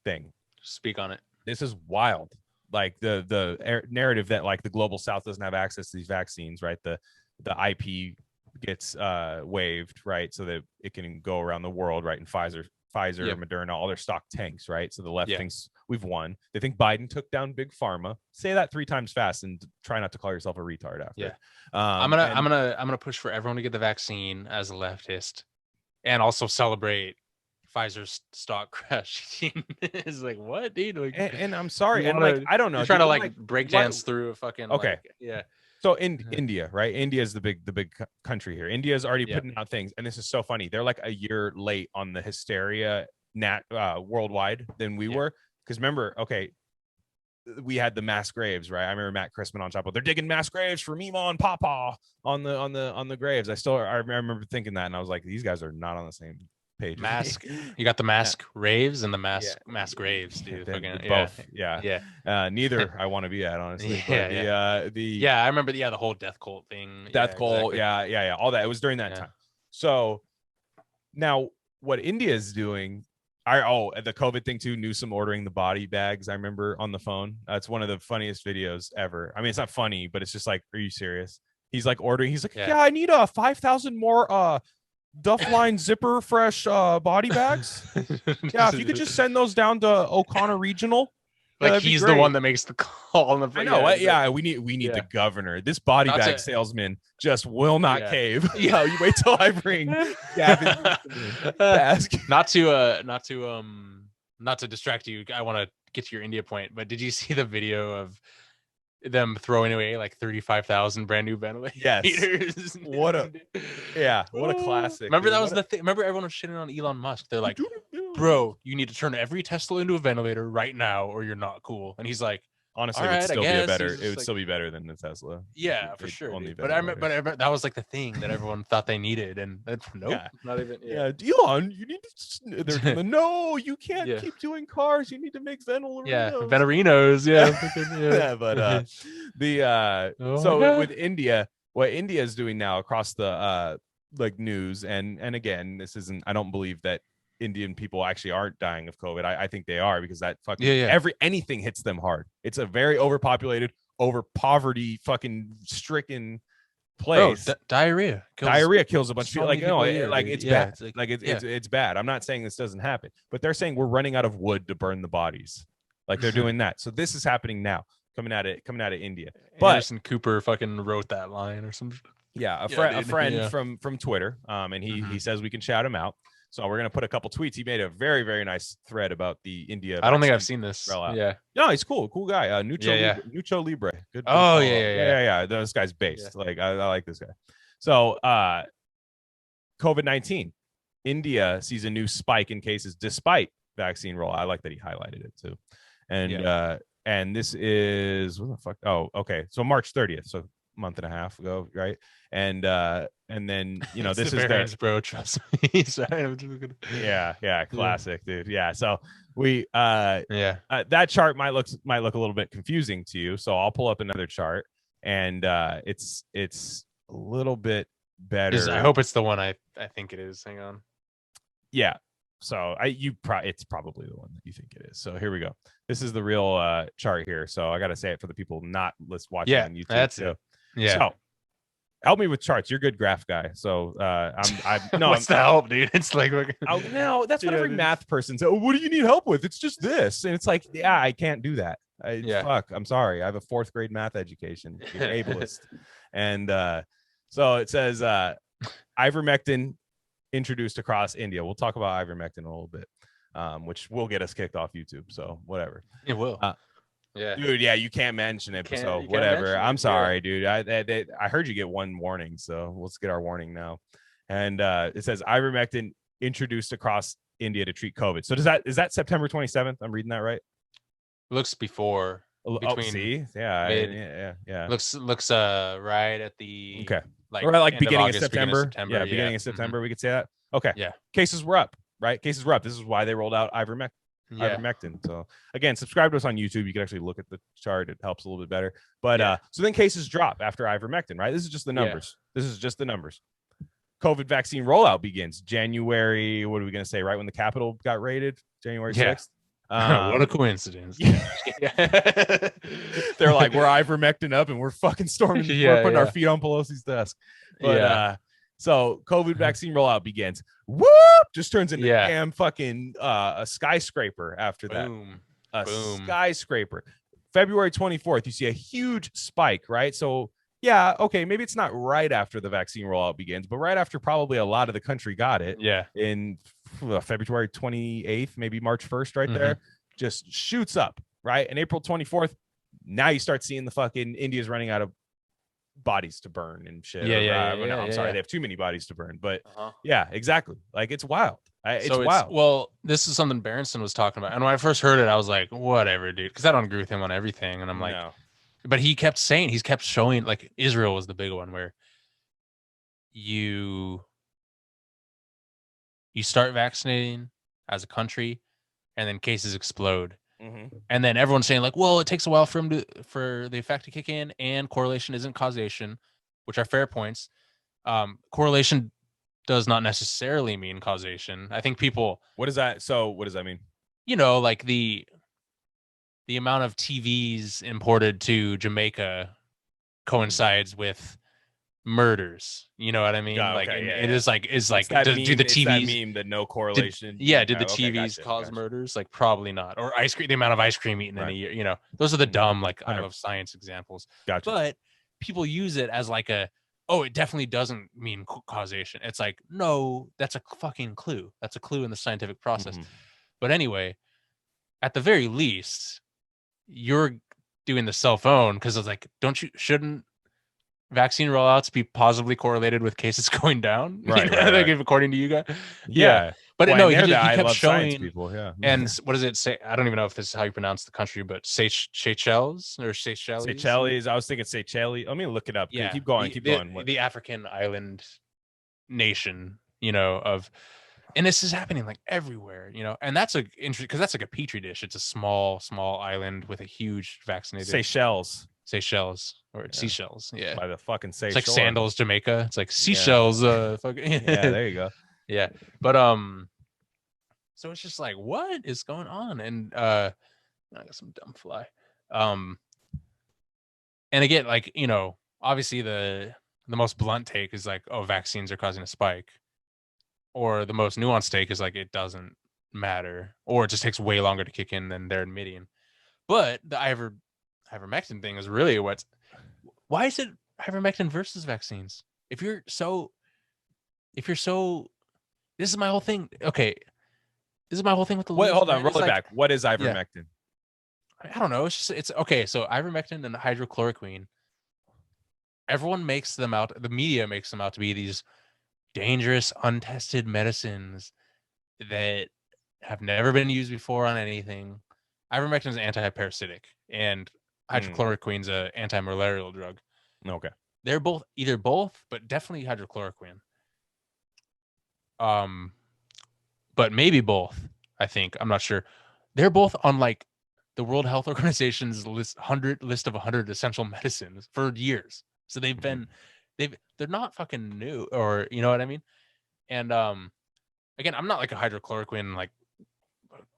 thing. Speak on it. This is wild. Like the narrative that like the global South doesn't have access to these vaccines, right? The IP gets waived, right? So that it can go around the world, right? And Pfizer, Moderna, all their stock tanks, right? So the left thinks we've won. They think Biden took down big pharma. Say that 3 times fast and try not to call yourself a retard after. Yeah. I'm gonna push for everyone to get the vaccine as a leftist, and also celebrate Pfizer's stock crashing. Is like, what, dude? Like, and I'm sorry, and like, I don't know. You're trying to like break dance through a fucking So in India, right? India is the big country here. India is already putting out things, and this is so funny. They're like a year late on the hysteria worldwide than we were. Because remember, we had the mass graves, right? I remember Matt Christman on Chapo. They're digging mass graves for Mima and Papa on the graves. I remember thinking that, and I was like, these guys are not on the same page. Mask. You got the mask raves and the mass graves, dude. Both. Neither I want to be at, honestly. I remember the whole death cult thing. Death cult, exactly. All that. It was during that time. So now what India is doing, the COVID thing too, Newsom ordering the body bags. I remember on the phone. That's one of the funniest videos ever. I mean, it's not funny, but it's just like, are you serious? He's like ordering. He's like, I need 5,000 more Duff Line zipper fresh body bags. If you could just send those down to O'Connor Regional. Like, he's the one that makes the call on the. I know. We need the governor. This body bag salesman just will not cave. You wait till I bring Gavin. Not to distract you. I want to get to your India point, but did you see the video of them throwing away like 35,000 brand new ventilators? Yes. What a classic. Remember that was the thing. Remember everyone was shitting on Elon Musk. They're like, bro, you need to turn every Tesla into a ventilator right now, or you're not cool. And he's like, honestly, it would still be better than the Tesla. Yeah, for sure. But I remember that was like the thing that everyone thought they needed, and not even. Elon, you need to. They're gonna, no, you can't keep doing cars. You need to make ventilarinos. So with India, what India is doing now across the like news, and again, this isn't. I don't believe that Indian people actually aren't dying of COVID. I think they are, because that fucking anything hits them hard. It's a very overpopulated, over poverty fucking stricken place. Diarrhea kills a bunch of people. Like, it's bad. It's bad. I'm not saying this doesn't happen, but they're saying we're running out of wood to burn the bodies. Like, they're doing that. So this is happening now, coming out of India. But Anderson Cooper fucking wrote that line or something. A friend from Twitter, and he says we can shout him out. So we're gonna put a couple tweets. He made a very, very nice thread about the India. I don't think I've seen this. Yeah. No, he's cool guy. Nucho Libre. Good. Oh yeah. This guy's based. Like I like this guy. So COVID-19, India sees a new spike in cases despite vaccine rollout. I like that he highlighted it too. And this is what the fuck? Oh, okay. So March 30th. So month and a half ago, right? And then this is their bro, trust me. Classic, dude. Yeah. So we that chart might look a little bit confusing to you. So I'll pull up another chart, and it's a little bit better. I hope it's the one I think it is. Hang on. Yeah. So it's probably the one that you think it is. So here we go. This is the real chart here. So I got to say it for the people not watching on YouTube. That's it. Yeah. So help me with charts. You're a good graph guy. So what's the help, dude? It's like no, that's what every math person says. Oh, what do you need help with? It's just this. And it's like, yeah, I can't do that. Fuck, I'm sorry. I have a 4th grade math education. You're ableist. And so it says ivermectin introduced across India. We'll talk about ivermectin in a little bit, which will get us kicked off YouTube. So whatever. It will. Dude, you can't mention it. So whatever. I'm sorry, dude. I heard you get one warning, so let's get our warning now. And it says ivermectin introduced across India to treat COVID. So is that September 27th? I'm reading that right? Looks before. See, yeah. Looks right at the beginning of September. Beginning of September. We could say that. Okay. Yeah. Cases were up, right? Cases were up. This is why they rolled out ivermectin. So again, subscribe to us on YouTube. You can actually look at the chart. It helps a little bit better. But so then cases drop after ivermectin, right? This is just the numbers. This is just the numbers. COVID vaccine rollout begins January. What are we going to say? Right when the Capitol got raided, January 6th. What a coincidence. They're like, we're ivermectin up and we're fucking storming. We're putting our feet on Pelosi's desk. But so COVID vaccine rollout begins. Whoop! Just turns into damn fucking a skyscraper after that. Boom. Skyscraper. February 24th, you see a huge spike, right? So maybe it's not right after the vaccine rollout begins, but right after probably a lot of the country got it. In February 28th, maybe March 1st, right there, just shoots up, right? And April 24th, now you start seeing the fucking India's running out of bodies to burn and shit. I'm sorry, they have too many bodies to burn, but exactly. Like it's wild. It's wild. Well, this is something Berenson was talking about, and when I first heard it, I was like, whatever, dude, because I don't agree with him on everything, and I'm like, but he kept showing, like Israel was the big one where you start vaccinating as a country, and then cases explode. And then everyone's saying like, well, it takes a while for the effect to kick in, and correlation isn't causation, which are fair points. Correlation does not necessarily mean causation. I think people. What does that? So what does that mean? Like the amount of TVs imported to Jamaica coincides with murders. You know what I mean? It is like do the TVs that meme that no correlation? Did the TVs cause murders? Like probably not. Or ice cream, the amount of ice cream eaten in a year. Those are the dumb out of science examples. Gotcha. But people use it as like it definitely doesn't mean causation. It's like, no, that's a fucking clue. That's a clue in the scientific process. But anyway, at the very least, you're doing the cell phone because it's like, shouldn't vaccine rollouts be positively correlated with cases going down? Right. According to you guys. But well, no, he kept showing people. And what does it say? I don't even know if this is how you pronounce the country, but Seychelles or Seychelles. Seychelles. I was thinking Seychelles. Let me look it up. Yeah. Keep going. The African island nation, and this is happening like everywhere, and that's because that's like a petri dish. It's a small island with a huge vaccinated Seychelles or seashells. Yeah. By the fucking Seychelles. It's like Sandals, Jamaica. It's like seashells. Fucking there you go. Yeah. But so it's just like, what is going on? And I got some dumb fly. And again, like, obviously the most blunt take is like, oh, vaccines are causing a spike. Or the most nuanced take is like, it doesn't matter, or it just takes way longer to kick in than they're admitting. But the ivermectin thing is really why is it ivermectin versus vaccines? If you're so this is my whole thing. Okay, this is my whole thing with the Wait, lubes, hold on, man. roll It's it like, back. What is yeah, ivermectin? I don't know. It's okay. So ivermectin and hydrochloroquine, everyone makes them out. The media makes them out to be these dangerous, untested medicines that have never been used before on anything. Ivermectin is anti-parasitic, and hydrochloroquine is an anti-malarial drug. Okay. They're both but definitely hydrochloroquine. But maybe both. I think, I'm not sure. They're both on like the World Health Organization's list of 100 essential medicines for years. So they're not fucking new, or you know what I mean? And again, I'm not like a hydrochloroquine like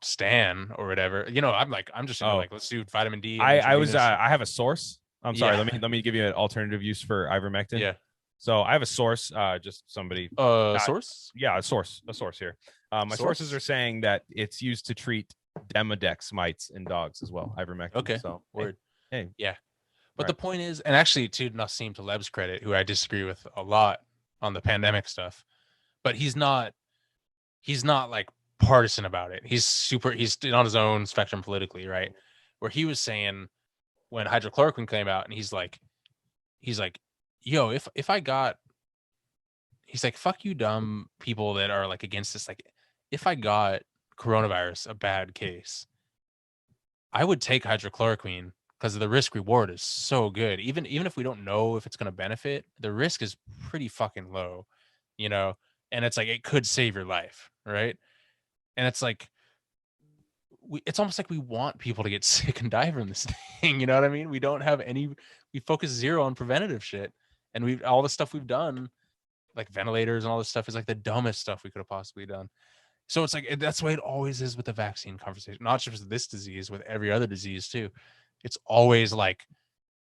stan or whatever. I'm just like, let's do vitamin D and I have a source. I'm sorry. Yeah. Let me give you an alternative use for ivermectin. Yeah. So I have a source, just somebody. Source? Yeah, a source here. My sources are saying that it's used to treat Demodex mites in dogs as well. Ivermectin. Okay. So word. Hey. Yeah. But Right. the point is, and actually to Nassim Taleb's credit, who I disagree with a lot on the pandemic stuff, but he's not like partisan about it. He's on his own spectrum politically, right? Where he was saying when hydrochloroquine came out, and he's like, yo, if I got, he's like, fuck you dumb people that are like against this. Like, if I got coronavirus, a bad case, I would take hydrochloroquine because the risk reward is so good. Even if we don't know if it's going to benefit, the risk is pretty fucking low, and it's like, it could save your life. Right. And it's like, it's almost like we want people to get sick and die from this thing. You know what I mean? We don't have we focus zero on preventative shit. And all the stuff we've done, like ventilators and all this stuff, is like the dumbest stuff we could have possibly done. So it's like, that's the way it always is with the vaccine conversation, not just with this disease, with every other disease too. It's always like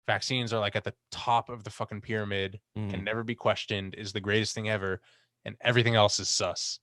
vaccines are like at the top of the fucking pyramid, can never be questioned, is the greatest thing ever, and everything else is sus.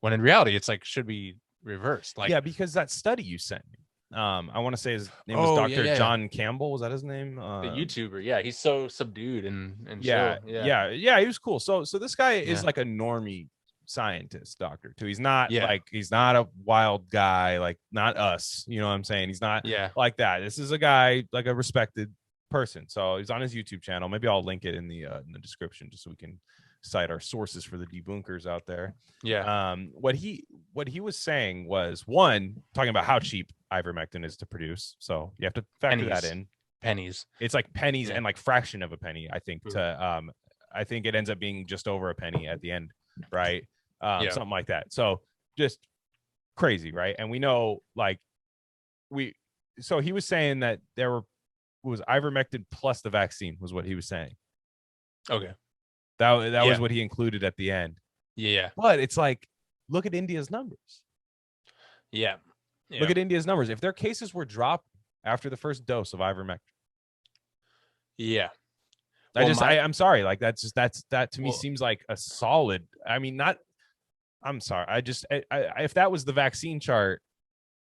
When in reality, it's like, should be reversed. Like, yeah, because that study you sent me, I want to say his name was Dr. John Campbell. Was that his name? The YouTuber. Yeah, he's so subdued and yeah, chill. Yeah, he was cool. So this guy is like a normie scientist doctor too. He's not like, he's not a wild guy, like not us, you know what I'm saying? He's not like that. This is a guy, like a respected person. So he's on his YouTube channel. Maybe I'll link it in the description just so we can cite our sources for the debunkers out there. What he was saying was, one, talking about how cheap ivermectin is to produce, so you have to factor that in. Pennies. It's like pennies and like fraction of a penny, I think. I think it ends up being just over a penny at the end, right? Something like that. So just crazy, right? And we know, like, so he was saying that was ivermectin plus the vaccine was what he was saying. Okay. That was what he included at the end. Yeah. But it's like, look at India's numbers. Yeah. Look at India's numbers. If their cases were dropped after the first dose of ivermectin. Yeah. I'm sorry. Like, that to me seems like a solid. I mean, I'm sorry. If that was the vaccine chart,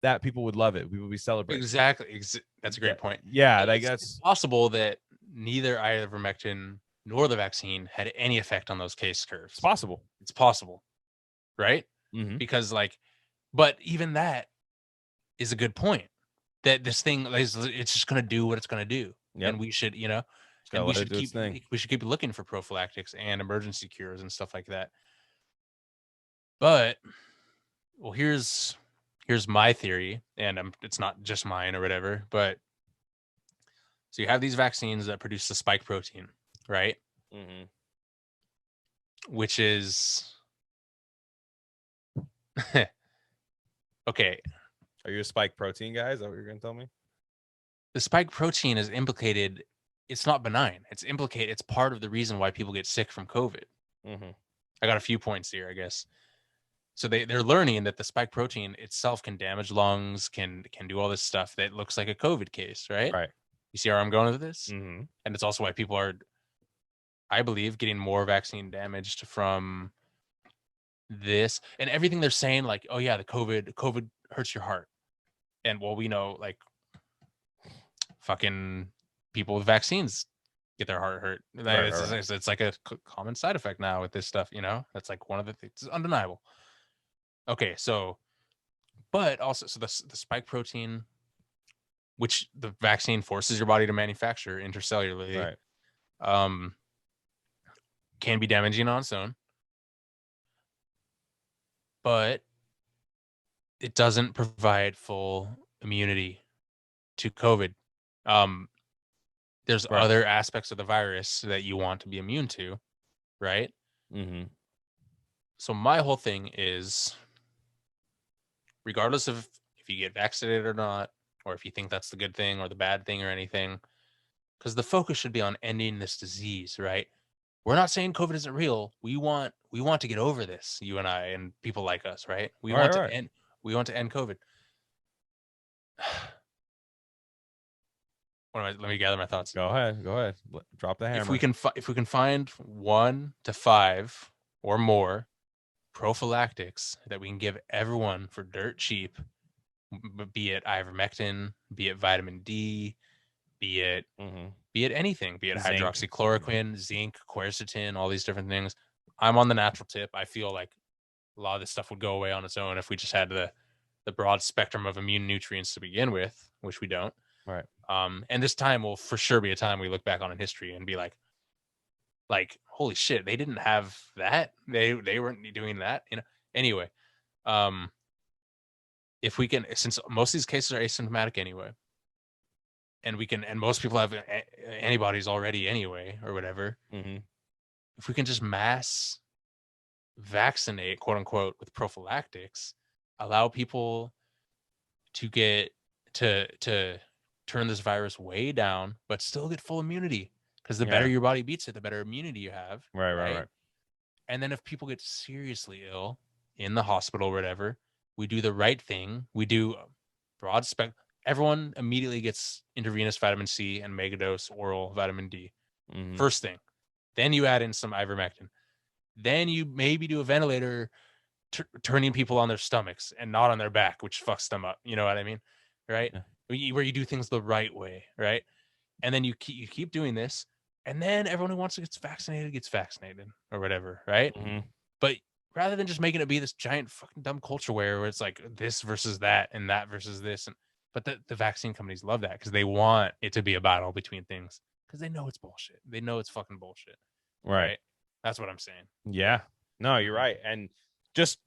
that people would love it. We would be celebrating. Exactly. That's a great point. Yeah. Like, that's possible that neither ivermectin nor the vaccine had any effect on those case curves. It's possible. It's possible. Right? Mm-hmm. Because but even that is a good point, that this thing it's just going to do what it's going to do. Yep. And we should, and we should keep looking for prophylactics and emergency cures and stuff like that. But here's my theory, and it's not just mine or whatever, but so you have these vaccines that produce the spike protein, right? Mm-hmm. Which is okay. Are you a spike protein guy? Is that what you're going to tell me? The spike protein is implicated. It's not benign. It's implicated. It's part of the reason why people get sick from COVID. Mm-hmm. I got a few points here, I guess. So they're learning that the spike protein itself can damage lungs, can do all this stuff that looks like a COVID case, right? Right. You see where I'm going with this? Mm-hmm. And it's also why people are, I believe, getting more vaccine damaged from this and everything they're saying. Like, oh yeah, the COVID hurts your heart. And well, we know, like, fucking people with vaccines get their heart hurt. Right, It's like a common side effect now with this stuff, that's like one of the things. It's undeniable. Okay, so, but also, so the spike protein, which the vaccine forces your body to manufacture intercellularly, can be damaging on its own, but it doesn't provide full immunity to COVID. There's other aspects of the virus that you want to be immune to, right? Mm-hmm. So my whole thing is, regardless of if you get vaccinated or not, or if you think that's the good thing or the bad thing or anything, because the focus should be on ending this disease, right? We're not saying COVID isn't real. We want to get over this, you and I and people like us, right? We want to end COVID. Let me gather my thoughts. Go ahead. Drop the hammer. If we can find 1 to 5 or more prophylactics that we can give everyone for dirt cheap, be it ivermectin, be it vitamin D, be it anything, be it zinc, hydroxychloroquine, zinc, quercetin, all these different things. I'm on the natural tip. I feel like a lot of this stuff would go away on its own if we just had the broad spectrum of immune nutrients to begin with, which we don't. Right. And this time will for sure be a time we look back on in history and be like, holy shit, they didn't have that. They weren't doing that. Anyway, if we can, since most of these cases are asymptomatic anyway, and most people have antibodies already anyway, or whatever. Mm-hmm. If we can just mass vaccinate, quote unquote, with prophylactics, allow people to get to turn this virus way down, but still get full immunity. Because the better your body beats it, the better immunity you have. Right. And then if people get seriously ill in the hospital or whatever, we do the right thing. We do broad spectrum. Everyone immediately gets intravenous vitamin C and megadose oral vitamin D. Mm-hmm. First thing. Then you add in some ivermectin. Then you maybe do a ventilator turning people on their stomachs and not on their back, which fucks them up. You know what I mean? Right? Yeah. Where you do things the right way, right? And then you keep doing this, and then everyone who wants to get vaccinated gets vaccinated or whatever, right? Mm-hmm. But rather than just making it be this giant fucking dumb culture where it's like this versus that and that versus this, but the vaccine companies love that because they want it to be a battle between things because they know it's bullshit. They know it's fucking bullshit. Right? That's what I'm saying. Yeah. No, you're right. And just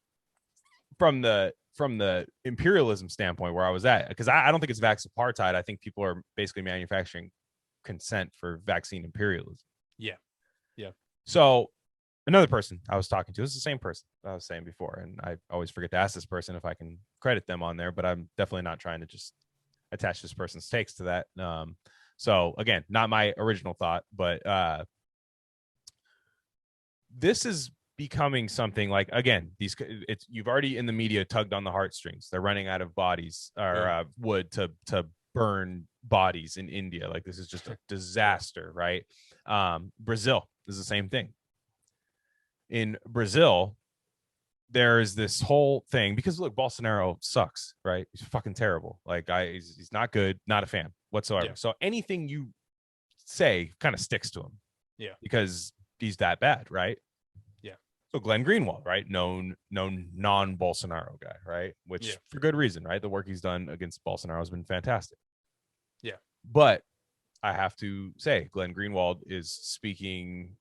from the imperialism standpoint where I was at, because I don't think it's vax apartheid. I think people are basically manufacturing consent for vaccine imperialism. Yeah. So another person I was talking to, this is the same person I was saying before, and I always forget to ask this person if I can credit them on there, but I'm definitely not trying to just attach this person's takes to that. So again, not my original thought, but this is becoming something like, again, you've already in the media tugged on the heartstrings. They're running out of bodies or wood to burn bodies in India. Like, this is just a disaster, right? Brazil is the same thing. In Brazil, there's this whole thing because look, Bolsonaro sucks, right? He's fucking terrible. Like, he's not good, not a fan whatsoever. Yeah. So anything you say kind of sticks to him. Yeah. Because he's that bad, right? Yeah. So Glen Greenwald, right? Known non-Bolsonaro guy, right? Which for good reason, right? The work he's done against Bolsonaro has been fantastic. Yeah. But I have to say, Glen Greenwald is speaking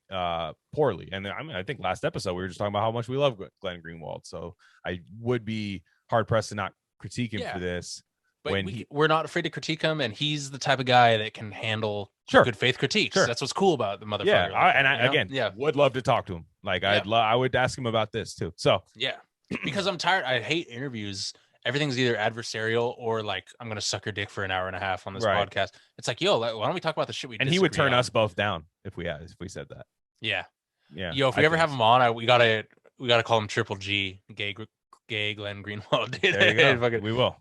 poorly. And I mean, I think last episode we were just talking about how much we love Glen Greenwald. So I would be hard pressed to not critique him for this. But we're not afraid to critique him, and he's the type of guy that can handle good faith critiques. Sure. That's what's cool about the motherfucker. Yeah, I would love to talk to him. Like, I would ask him about this too. So yeah, because I'm tired. I hate interviews. Everything's either adversarial or like, I'm gonna suck your dick for an hour and a half on this podcast. It's like, yo, why don't we talk about the shit we? And he would turn us both down if we said that. Yeah. Yo, if we ever have him on, we gotta call him Triple G, gay Glen Greenwald. There you go. We will.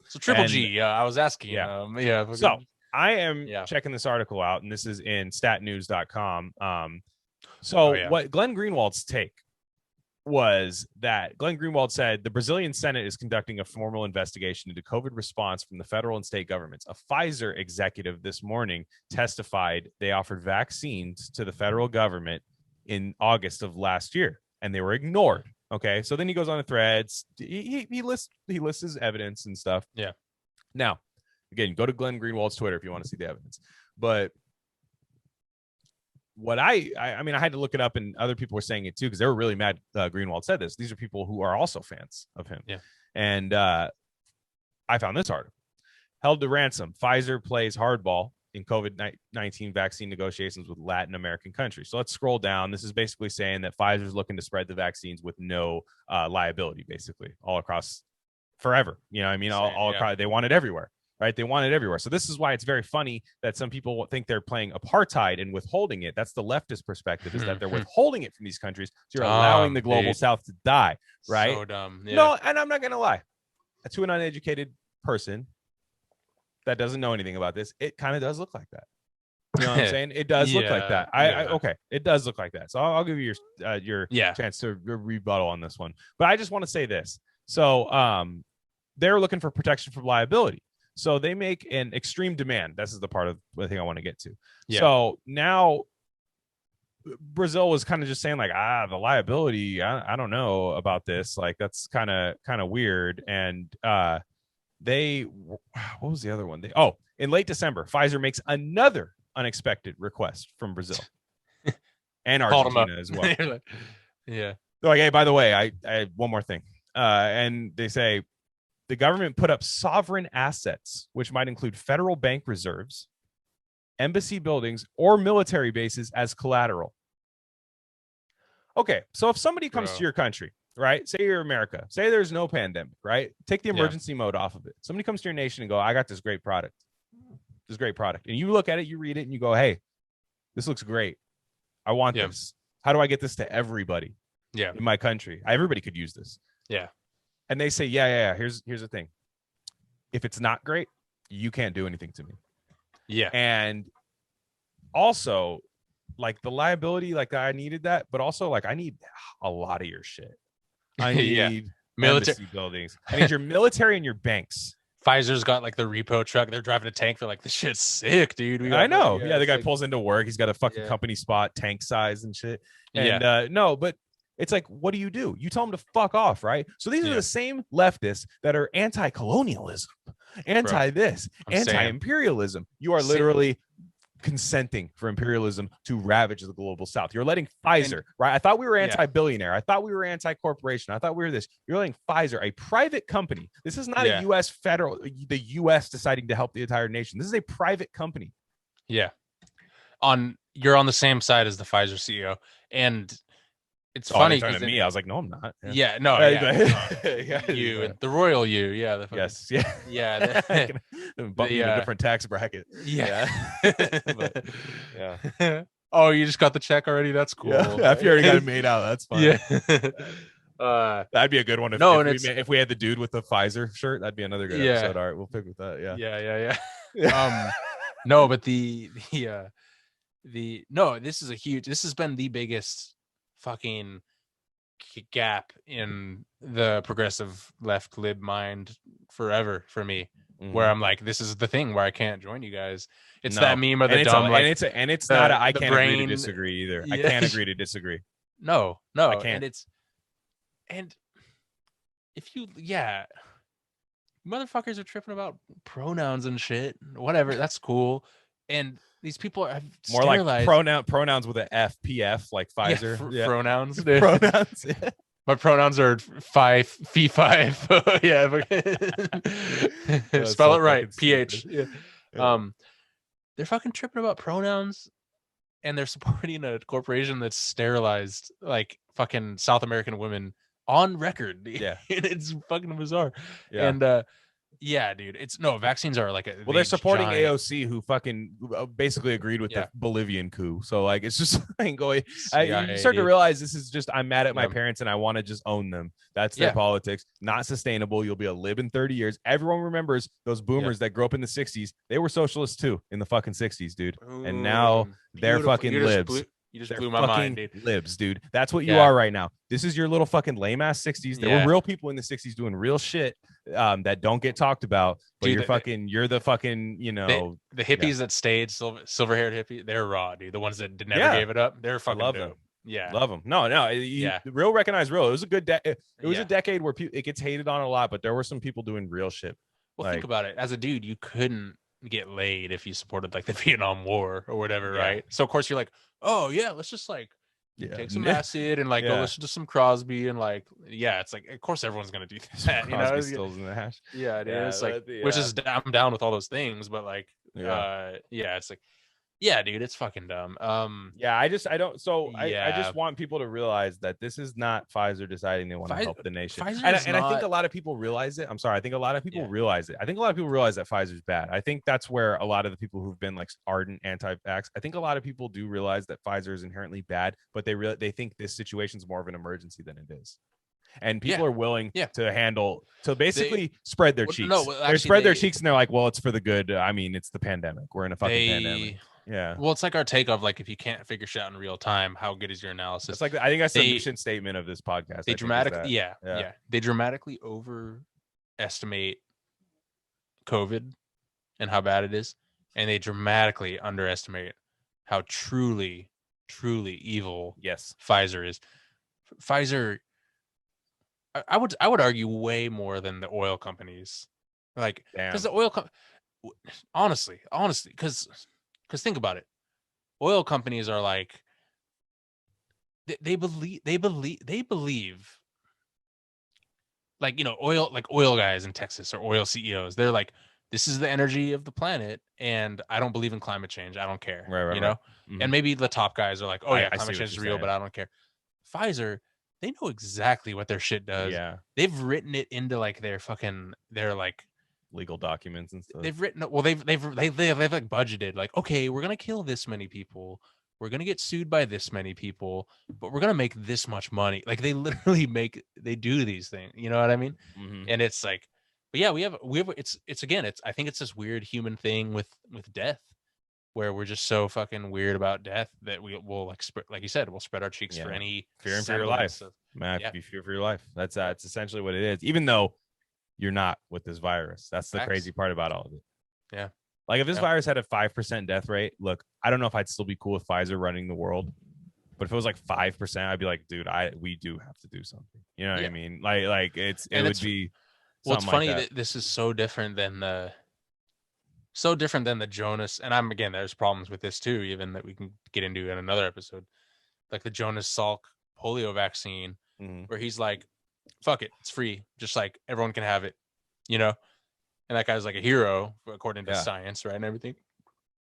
So Triple G, I was asking. So I am checking this article out, and this is in statnews.com. What Glen Greenwald's take was that Glenn Greenwald said the Brazilian Senate is conducting a formal investigation into COVID response from the federal and state governments. A Pfizer executive this morning testified they offered vaccines to the federal government in August of last year, and they were ignored. Okay, so then he goes on the threads. He lists his evidence and stuff. Yeah. Now, again, go to Glenn Greenwald's Twitter if you want to see the evidence. But what I mean, I had to look it up, and other people were saying it too because they were really mad. Greenwald said this. These are people who are also fans of him. Yeah. And I found this article. Held to ransom. Pfizer plays hardball in COVID-19 vaccine negotiations with Latin American countries. So let's scroll down. This is basically saying that Pfizer's looking to spread the vaccines with no liability, basically, all across forever. You know what I mean? All across. They want it everywhere. Right. They want it everywhere. So this is why it's very funny that some people think they're playing apartheid and withholding it. That's the leftist perspective, is that they're withholding it from these countries. So you're allowing the global South to die. Right. So dumb. Yeah. No, and I'm not going to lie. To an uneducated person that doesn't know anything about this, it kind of does look like that. You know what I'm saying? It does look like that. Okay. It does look like that. So I'll give you your chance to rebuttal on this one. But I just want to say this. So they're looking for protection from liability. So they make an extreme demand. This is the part of the thing I want to get to. Yeah. So now Brazil was kind of just saying like, the liability, I don't know about this. Like, that's kind of weird. And what was the other one? In late December, Pfizer makes another unexpected request from Brazil and Argentina as well. Yeah. They're like, hey, by the way, I have one more thing. And they say, the government put up sovereign assets, which might include federal bank reserves, embassy buildings, or military bases as collateral. Okay, so if somebody comes to your country, right? Say you're America. Say there's no pandemic, right? Take the emergency mode off of it. Somebody comes to your nation and go, I got this great product. And you look at it, you read it, and you go, hey, this looks great. I want this. How do I get this to everybody in my country? Everybody could use this. Yeah. And they say, yeah. Here's the thing. If it's not great, you can't do anything to me. Yeah. And also, like, the liability, like, I needed that, but also, like, I need a lot of your shit. I need military buildings. I need your military and your banks. Pfizer's got like the repo truck. They're driving a tank. They're like, this shit's sick, dude. I know. Yeah, the guy pulls into work. He's got a fucking company spot, tank size and shit. And no, but it's like, what do? You tell them to fuck off, right? So these are the same leftists that are anti-colonialism, anti-this, anti-imperialism. You are literally consenting for imperialism to ravage the global South. You're letting Pfizer, right? I thought we were anti-billionaire. I thought we were anti-corporation. I thought we were this. You're letting Pfizer, a private company. This is not a U.S. federal, the U.S. deciding to help the entire nation. This is a private company. Yeah. You're on the same side as the Pfizer CEO. And it's funny because me, I was like, no, I'm not. You and the royal you, the fucking, bump me in a different tax bracket. But, oh, you just got the check already? That's cool. After you already got it made out, that's fine. That'd be a good one. If we had the dude with the Pfizer shirt, that'd be another good episode. All right, we'll pick with that. No, but this has been the biggest fucking gap in the progressive left lib mind forever for me, where I'm like, this is the thing where I can't join you guys. It's that meme of the dumb, I can't agree to disagree either. I can't agree to disagree. No, I can't. And if you motherfuckers are tripping about pronouns and shit, whatever, that's cool. And these people are more like pronouns with an FPF, like Pfizer. Pronouns. Pronouns. My pronouns are 5 5. Spell it right. PH. They're fucking tripping about pronouns, and they're supporting a corporation that's sterilized like fucking South American women on record. Yeah, it's fucking bizarre. Yeah. And dude, vaccines are like they're supporting AOC, who fucking basically agreed with the Bolivian coup. So like, it's just like going, you start to realize this is just, I'm mad at my parents and I want to just own them. That's their politics. Not sustainable. You'll be a lib in 30 years. Everyone remembers those boomers that grew up in the 60s. They were socialists too in the fucking 60s, dude. And now they're fucking libs. You just They're blew my mind, dude. libs, dude. That's what you are right now. This is your little fucking lame ass 60s. There were real people in the 60s doing real shit that don't get talked about. But dude, you're the fucking, you know, the hippies that stayed, silver haired hippie. They're raw, dude. The ones that never gave it up. They're fucking dope. Them. Yeah, love them. No, real recognize real. It was a good. It was a decade where it gets hated on a lot, but there were some people doing real shit. Well, think about it. As a dude, you couldn't get laid if you supported like the Vietnam War or whatever, right? So of course you're like, oh yeah, let's just like take some acid and like go listen to some Crosby and like it's like of course everyone's gonna do that, you know. Stills in the hash. Yeah, it is like which is I'm down with all those things, but like it's like dude, it's fucking dumb. I just want people to realize that this is not Pfizer deciding they want to help the nation. And I think a lot of people realize it. I'm sorry. I think a lot of people realize it. I think a lot of people realize that Pfizer's bad. I think that's where a lot of the people who've been like ardent anti-vax, I think a lot of people do realize that Pfizer is inherently bad, but they think this situation is more of an emergency than it is. And people are willing to handle, to basically spread their cheeks. They spread their cheeks and they're like, well, it's for the good. I mean, it's the pandemic. We're in a fucking pandemic. Yeah. Well, it's like our take of like, if you can't figure shit out in real time, how good is your analysis? It's like, I think that's the mission statement of this podcast. They dramatically, they dramatically overestimate COVID and how bad it is, and they dramatically underestimate how truly evil Pfizer is. Pfizer, I would argue way more than the oil companies, like because the oil honestly, because think about it, oil companies are like they believe like, you know, oil guys in Texas or oil CEOs, they're like, this is the energy of the planet and I don't believe in climate change, I don't care, you know. And maybe the top guys are like, oh yeah, climate change is real, but I don't care. Pfizer, they know exactly what their shit does. Yeah, they've written it into like their like legal documents and stuff. They've written, well, they've like budgeted, like, okay, we're gonna kill this many people, we're gonna get sued by this many people, but we're gonna make this much money. Like they literally they do these things, you know what I mean? And it's like, but yeah, we have it's I think it's this weird human thing with death, where we're just so fucking weird about death that will like you said, we'll spread our cheeks for any fear for your life. You fear for your life. That's essentially what it is. Even though you're not with this virus. That's the crazy part about all of it. Yeah. Like if this virus had a 5% death rate, look, I don't know if I'd still be cool with Pfizer running the world, but if it was like 5%, I'd be like, dude, we do have to do something. You know what I mean? Like it would be. Well, it's funny that this is so different than the Jonas. And there's problems with this too, even that we can get into in another episode, like the Jonas Salk polio vaccine, where he's like, fuck it, it's free, just like everyone can have it, you know. And that guy's like a hero according to science, right, and everything.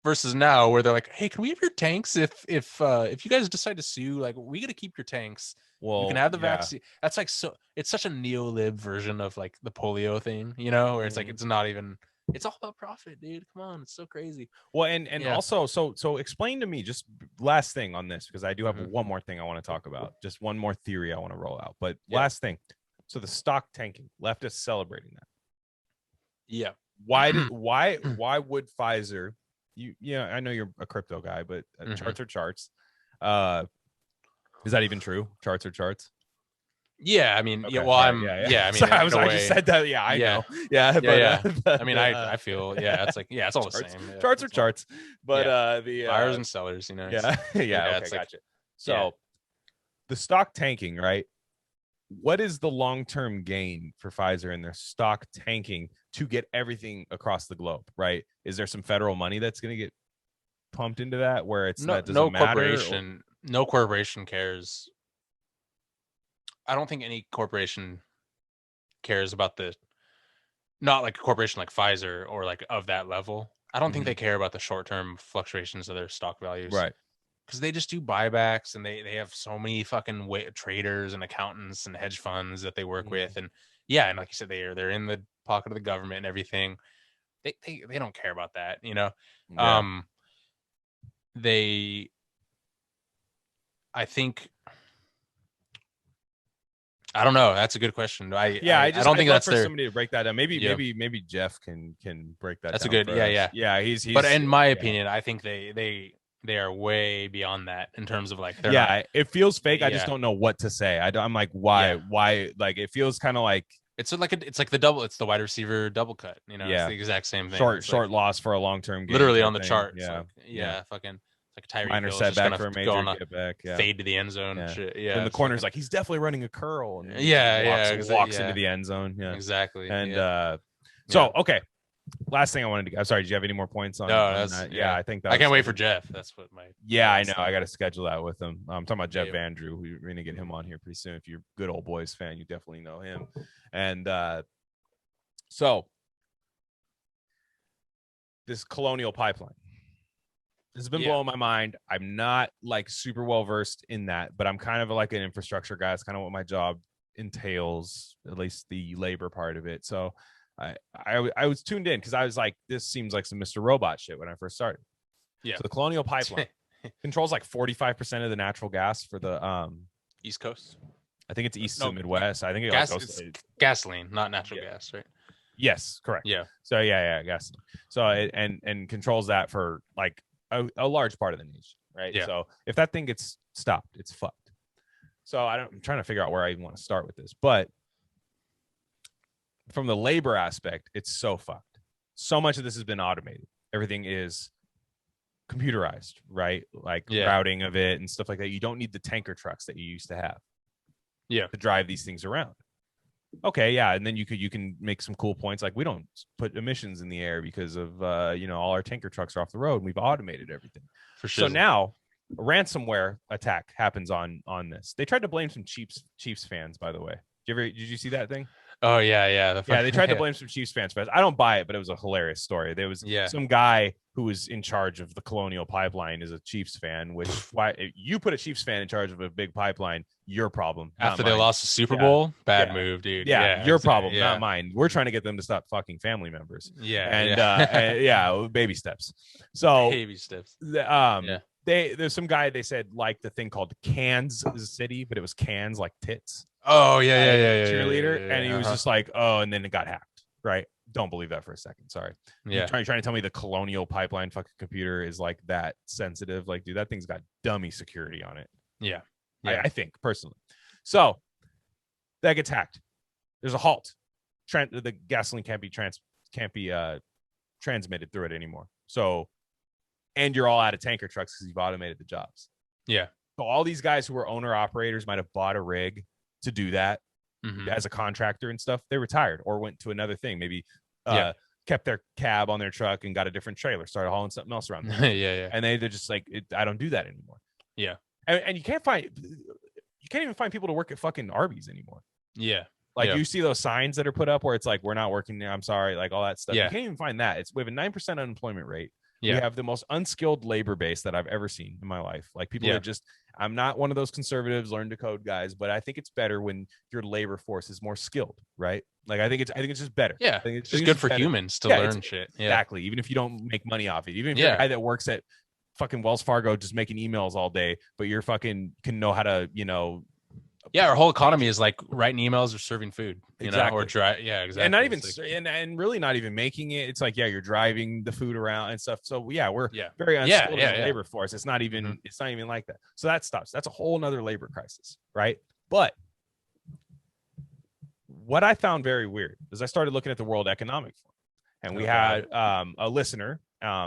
Versus now, where they're like, hey, can we have your tanks if you guys decide to sue, like, we gotta keep your tanks. Well, you can have the vaccine. That's like, so it's such a neo-lib version of like the polio thing, you know, where it's like, it's not even, it's all about profit, dude. Come on, it's so crazy. Well, and also, so explain to me, just last thing on this, because I do have one more thing I want to talk about, just one more theory I want to roll out. But last thing, so the stock tanking, leftists celebrating that. Yeah. Why would Pfizer? I know you're a crypto guy, but charts are charts. Is that even true? Charts are charts. Yeah, I mean, I mean, sorry, I just said that. Yeah, I know. But I mean, I feel, it's like, it's all charts, the same. Charts are charts, but the buyers and sellers, you know. Okay, gotcha. So the stock tanking, right? What is the long-term gain for Pfizer and their stock tanking to get everything across the globe, right? Is there some federal money that's going to get pumped into that where it's that doesn't matter? No corporation cares. I don't think any corporation cares about not like a corporation like Pfizer or like of that level. I don't think they care about the short-term fluctuations of their stock values. Right. Because they just do buybacks and they have so many fucking traders and accountants and hedge funds that they work with. And and like you said, they're in the pocket of the government and everything. They don't care about that, you know? Yeah. I don't know. That's a good question. I don't think that's for somebody to break that down. Maybe Jeff can break that. That's down. Yeah. He's but in my opinion, I think they they are way beyond that in terms of like it feels fake. I just don't know what to say. I'm like, why? Like, it feels kind of like it's like the wide receiver double cut. You know, it's the exact same thing. Short loss for a long-term gain. Literally on the chart. Yeah, fucking. Like Tyreek minor Hill setback for a major get back. Fade to the end zone. Yeah. Shit. And the corner's like, he's definitely running a curl. And walks into the end zone. Yeah, exactly. And okay. Last thing I wanted to. I'm sorry. Do you have any more points on? No, that? Yeah, I think that. I can't wait for Jeff. That's what my. Yeah, I know. I got to schedule that with him. I'm talking about Jeff Andrew. We're gonna get him on here pretty soon. If you're a good old boys fan, you definitely know him. And so this Colonial Pipeline. This has been blowing my mind. I'm not like super well versed in that, but I'm kind of like an infrastructure guy. It's kind of what my job entails, at least the labor part of it. So I was tuned in because I was like, this seems like some Mr. Robot shit when I first started. Yeah. So the Colonial Pipeline controls like 45% of the natural gas for the East Coast. I think it's east to Midwest. I think it's gasoline, not natural gas, right? Yes, correct. Yeah. So gasoline. So and controls that for like a large part of the nation, right? Yeah. So if that thing gets stopped, it's fucked. So I'm trying to figure out where I even want to start with this, but from the labor aspect, it's so fucked. So much of this has been automated. Everything is computerized, right? Like routing of it and stuff like that. You don't need the tanker trucks that you used to have. Yeah, to drive these things around. Okay, yeah, and then you can make some cool points like we don't put emissions in the air because of all our tanker trucks are off the road and we've automated everything. For sure. So now a ransomware attack happens on this. They tried to blame some Chiefs fans, by the way. Did you see that thing? Oh yeah. They tried to blame some Chiefs fans, but I don't buy it. But it was a hilarious story. There was some guy who was in charge of the Colonial Pipeline is a Chiefs fan. Which why you put a Chiefs fan in charge of a big pipeline? Your problem. After they lost the Super Bowl, bad move, dude. Yeah, your problem, not mine. We're trying to get them to stop fucking family members. Baby steps. So baby steps. There's some guy they said liked the thing called Kansas City, but it was cans like tits. Oh yeah. Cheerleader, and he was just like, oh, and then it got hacked. Right? Don't believe that for a second. Sorry. Yeah. You're trying to tell me the Colonial Pipeline fucking computer is like that sensitive? Like, dude, that thing's got dummy security on it. Yeah. I think personally. So that gets hacked. There's a halt. The gasoline can't be transmitted through it anymore. So, and you're all out of tanker trucks because you've automated the jobs. Yeah. So all these guys who were owner operators might have bought a rig to do that as a contractor and stuff. They retired or went to another thing. Maybe kept their cab on their truck and got a different trailer, started hauling something else around. Yeah. And they're just like, I don't do that anymore. Yeah. And you can't even find people to work at fucking Arby's anymore. Yeah. Like you see those signs that are put up where it's like, we're not working there. I'm sorry. Like all that stuff. Yeah. You can't even find that. We have a 9% unemployment rate. Yeah. We have the most unskilled labor base that I've ever seen in my life. Like people are just, I'm not one of those conservatives learn to code guys, but I think it's better when your labor force is more skilled, right? Like I think it's just better. Yeah. I think it's just good for humans to learn shit. Yeah. Exactly. Even if you don't make money off it, even if you're a guy that works at fucking Wells Fargo just making emails all day, but you're fucking can know how to, our whole economy is like writing emails or serving food, or exactly. And not even and really not even making it. It's like you're driving the food around and stuff. So we're very unskilled labor force. It's not even it's not even like that. So that stops. That's a whole nother labor crisis, right? But what I found very weird is I started looking at the World Economic Forum, and we had a listener.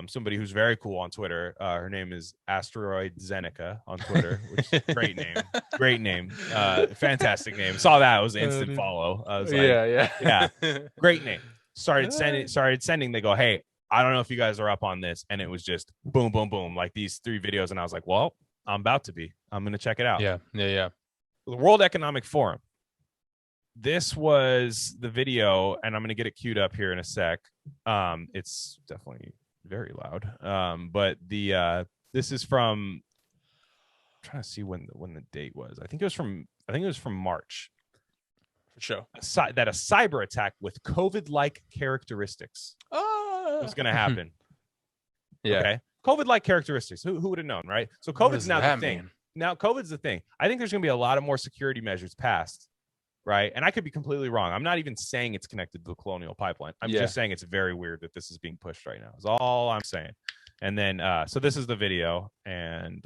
Somebody who's very cool on Twitter. Her name is Asteroid Zeneca on Twitter, which is a great name, fantastic name. Saw that, it was an instant follow. I was like, great name. Started sending. They go, hey, I don't know if you guys are up on this, and it was just boom, boom, boom, like these 3 videos, and I was like, well, I'm about to be. I'm gonna check it out. Yeah. The World Economic Forum. This was the video, and I'm gonna get it queued up here in a sec. It's definitely very loud, but this is from, I'm trying to see when the date was. I think it was from March. For sure. That a cyber attack with COVID-like characteristics was going to happen. Okay, COVID-like characteristics. Who would have known, right? So COVID's now the thing. Now COVID's the thing. I think there's going to be a lot of more security measures passed. Right. And I could be completely wrong. I'm not even saying it's connected to the Colonial Pipeline. I'm just saying it's very weird that this is being pushed right now. Is all I'm saying. And then so this is the video, and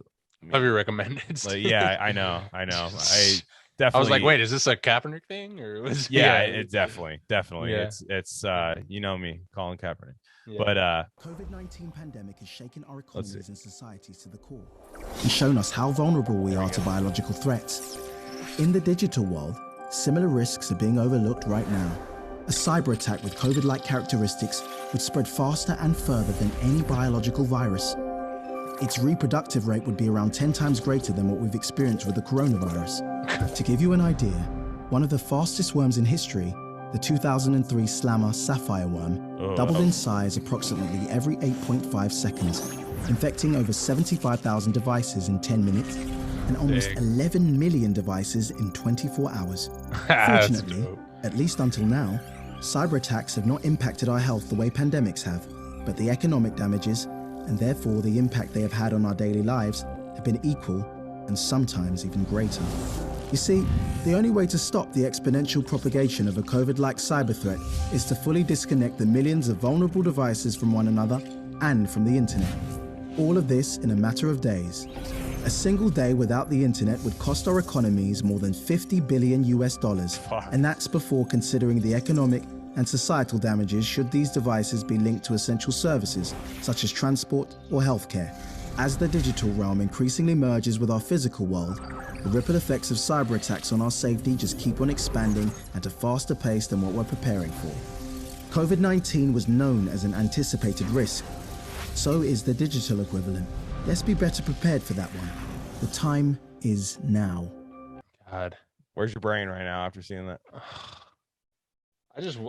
Have you recommended? yeah, I know. I definitely. I was like, wait, is this a Kaepernick thing or was? Yeah, it definitely. Yeah. It's you know me, Colin Kaepernick. Yeah. But COVID-19 pandemic has shaken our economies and societies to the core and shown us how vulnerable we are to biological threats. In the digital world, similar risks are being overlooked right now. A cyber attack with COVID-like characteristics would spread faster and further than any biological virus. Its reproductive rate would be around 10 times greater than what we've experienced with the coronavirus. To give you an idea, one of the fastest worms in history, the 2003 Slammer sapphire worm, doubled in size approximately every 8.5 seconds, infecting over 75,000 devices in 10 minutes and almost 11 million devices in 24 hours. Fortunately, at least until now, cyber attacks have not impacted our health the way pandemics have, but the economic damages, and therefore the impact they have had on our daily lives, have been equal and sometimes even greater. You see, the only way to stop the exponential propagation of a COVID-like cyber threat is to fully disconnect the millions of vulnerable devices from one another and from the internet. All of this in a matter of days. A single day without the internet would cost our economies more than $50 billion US, and that's before considering the economic and societal damages should these devices be linked to essential services such as transport or healthcare. As the digital realm increasingly merges with our physical world, the ripple effects of cyber attacks on our safety just keep on expanding at a faster pace than what we're preparing for. COVID-19 was known as an anticipated risk. So is the digital equivalent. Let's be better prepared for that one. The time is now. God, where's your brain right now after seeing that?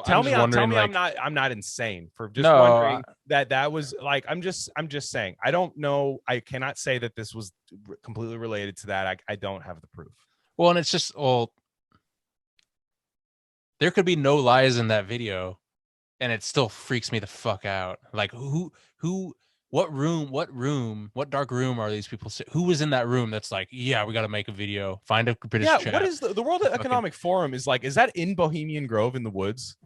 Tell me like, I'm not insane for just wondering that was like, I'm just saying, I don't know. I cannot say that this was completely related to that. I don't have the proof. Well, and it's just, there could be no lies in that video and it still freaks me the fuck out. Like what dark room are these people? Who was in that room that's like, yeah, we got to make a video, find a British chat. What is the World Economic Forum is like? Is that in Bohemian Grove in the woods?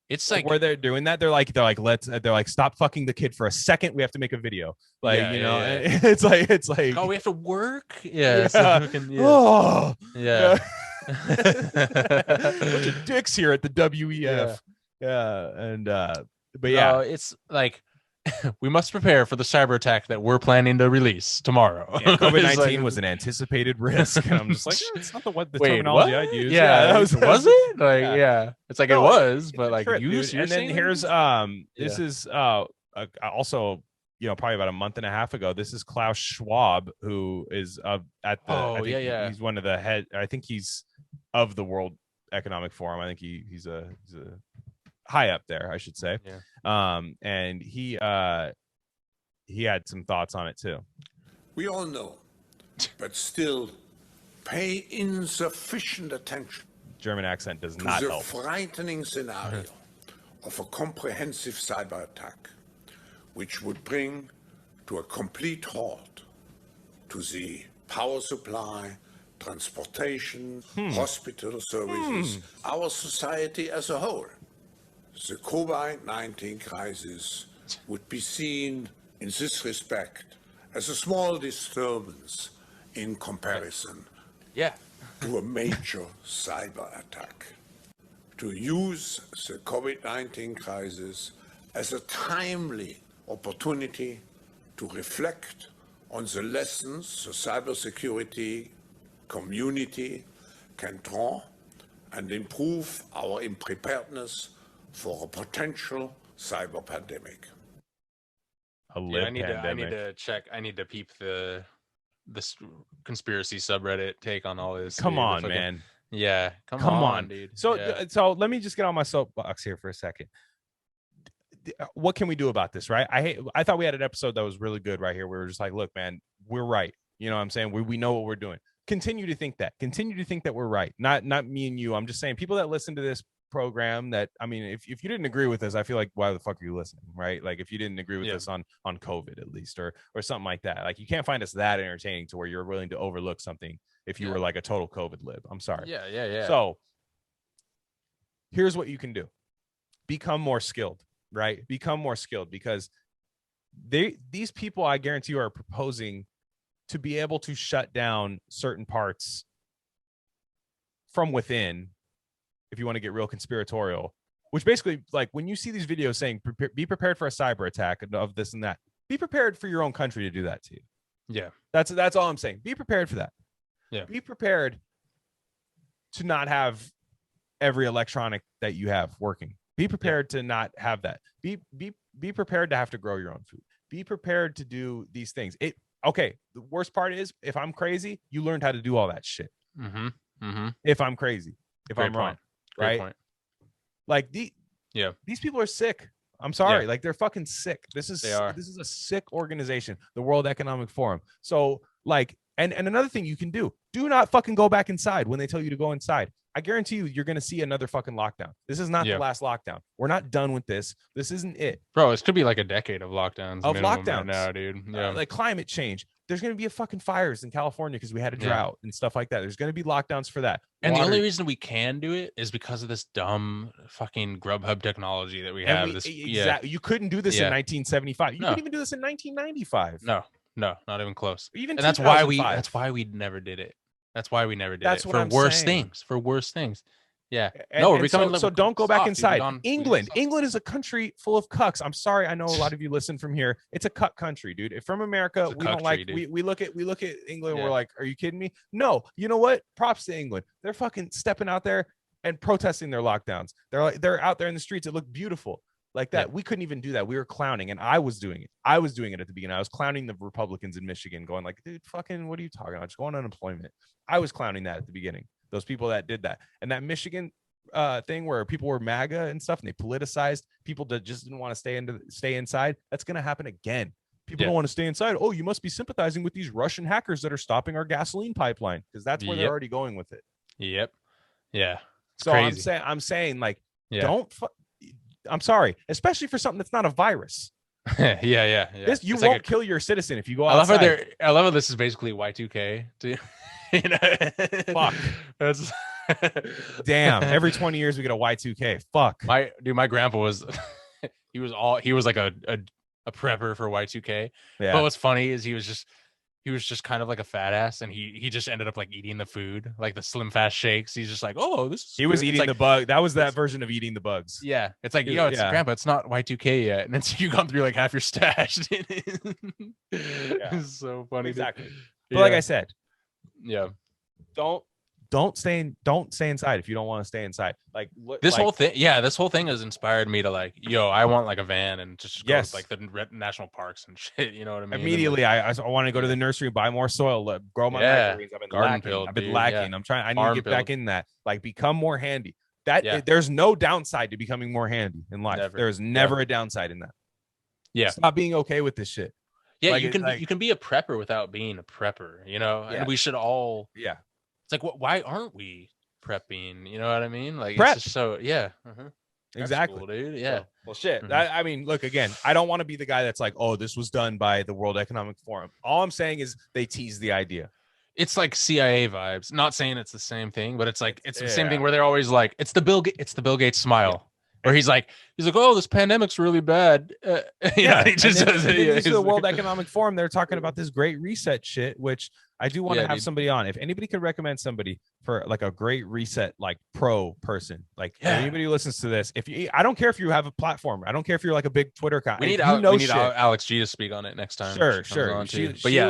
It's like where they're doing that. They're like, stop fucking the kid for a second. We have to make a video. Like, it's like, oh, we have to work. Yeah. Yeah. So fucking, yeah. Oh, yeah. Bunch of dicks here at the WEF. Yeah. And but yeah, no, it's like, we must prepare for the cyber attack that we're planning to release tomorrow. Yeah, COVID-19 was an anticipated risk. And I'm just like, it's not the terminology I'd use. Yeah, that was it? Like, yeah. It's like, no, it was, but like, and then here's, this is also, probably about a month and a half ago, this is Klaus Schwab, who is at the, he's one of the head, I think he's of the World Economic Forum. I think he's a high up there, I should say. And he had some thoughts on it too. We all know, but still pay insufficient attention. German accent does not help. The frightening scenario of a comprehensive cyber attack, which would bring to a complete halt to the power supply, transportation, hospital services, our society as a whole. The COVID-19 crisis would be seen in this respect as a small disturbance in comparison to a major cyber attack. To use the COVID-19 crisis as a timely opportunity to reflect on the lessons the cybersecurity community can draw and improve our preparedness for a potential cyber pandemic. I need to check. I need to peep this conspiracy subreddit take on all this. Come on, man. Yeah, come on, dude. So let me just get on my soapbox here for a second. What can we do about this, right? I thought we had an episode that was really good right here. We were just like, look, man, we're right. You know what I'm saying? We know what we're doing. Continue to think that we're right. Not me and you. I'm just saying people that listen to this program that, I mean, if you didn't agree with us, I feel like, why the fuck are you listening, right? Like, if you didn't agree with us on COVID at least, or something like that, like, you can't find us that entertaining to where you're willing to overlook something if you were like a total COVID lib. I'm sorry. Yeah. So here's what you can do. Become more skilled, right? Become more skilled, because these people, I guarantee you, are proposing to be able to shut down certain parts from within, if you want to get real conspiratorial, which basically, like, when you see these videos saying be prepared for a cyber attack of this and that, be prepared for your own country to do that to you. Yeah. That's all I'm saying. Be prepared for that. Yeah. Be prepared to not have every electronic that you have working. Be prepared to not have that. Be prepared to have to grow your own food. Be prepared to do these things. Okay, the worst part is, if I'm crazy, you learned how to do all that shit. If I'm crazy, if I'm wrong, right? Point. Like these people are sick. I'm sorry, like, they're fucking sick. This is a sick organization, the World Economic Forum. So, like, and another thing you can do not fucking go back inside when they tell you to go inside. I guarantee you're going to see another fucking lockdown. This is not the last lockdown. We're not done with this. This isn't it. Bro, this could be like a decade of lockdowns. Right now, dude. Yeah. Like climate change. There's going to be a fucking fires in California because we had a drought and stuff like that. There's going to be lockdowns for that. And the only reason we can do it is because of this dumb fucking Grubhub technology that we have. Exactly. You couldn't do this in 1975. You couldn't even do this in 1995. No, not even close. Even that's why we never did it. That's why we never did it. For worse things. Yeah. So don't go back inside. England is a country full of cucks. I'm sorry. I know a lot of you listen from here. It's a cuck country, dude. If from America, we don't like, we look at England. We're like, are you kidding me? No, you know what? Props to England. They're fucking stepping out there and protesting their lockdowns. They're out there in the streets. It looked beautiful like that. We couldn't even do that. We were clowning, and I was doing it. I was doing it at the beginning. I was clowning the Republicans in Michigan, going like, dude, fucking, what are you talking about? Just go on unemployment. I was clowning that at the beginning. Those people that did that, and that Michigan thing where people were MAGA and stuff, and they politicized people that just didn't want to stay inside. That's going to happen again. People don't want to stay inside. Oh, you must be sympathizing with these Russian hackers that are stopping our gasoline pipeline, because that's where they're already going with it. Yep. Yeah. So I'm saying like, I'm sorry, especially for something that's not a virus. Yeah. This, you won't kill your citizen if you go outside. I love how this is basically Y2K. You know? Fuck. That's damn. Every 20 years we get a Y2K. Fuck. My grandpa was he was like a prepper for Y2K. Yeah. But what's funny is he was just kind of like a fat ass, and he just ended up like eating the food, like the Slim Fast shakes. He's just like, oh, this is he was eating the bug. That was that version of eating the bugs. Yeah. It's like, grandpa, it's not Y2K yet. And then you gone through like half your stash. It's so funny. Exactly. But like I said, don't stay inside if you don't want to stay inside. Like this whole thing has inspired me to like, I want like a van and just go to like the national parks and shit. You know what I mean? Immediately, I want to go to the nursery, buy more soil, grow my microgreens. I've been lacking. I need to get back in that. Like, become more handy. There's no downside to becoming more handy in life. There's never a downside in that. Yeah. Stop being okay with this shit. Yeah, like, you can be a prepper without being a prepper, and we should all. Yeah. It's like, why aren't we prepping? You know what I mean? Like, it's just so, exactly, cool, dude. Yeah. Well, shit. I mean, look, again, I don't want to be the guy that's like, oh, this was done by the World Economic Forum. All I'm saying is they tease the idea. It's like CIA vibes. Not saying it's the same thing, but it's like it's the same thing where they're always like, it's the Bill Gates smile. Where he's like, oh, this pandemic's really bad. He just does it. The World Economic Forum, they're talking about this great reset shit, which I do want to have somebody on. If anybody could recommend somebody for like a great reset, like pro person, like anybody who listens to this, I don't care if you have a platform. I don't care if you're like a big Twitter account. We need Alex G to speak on it next time. Sure.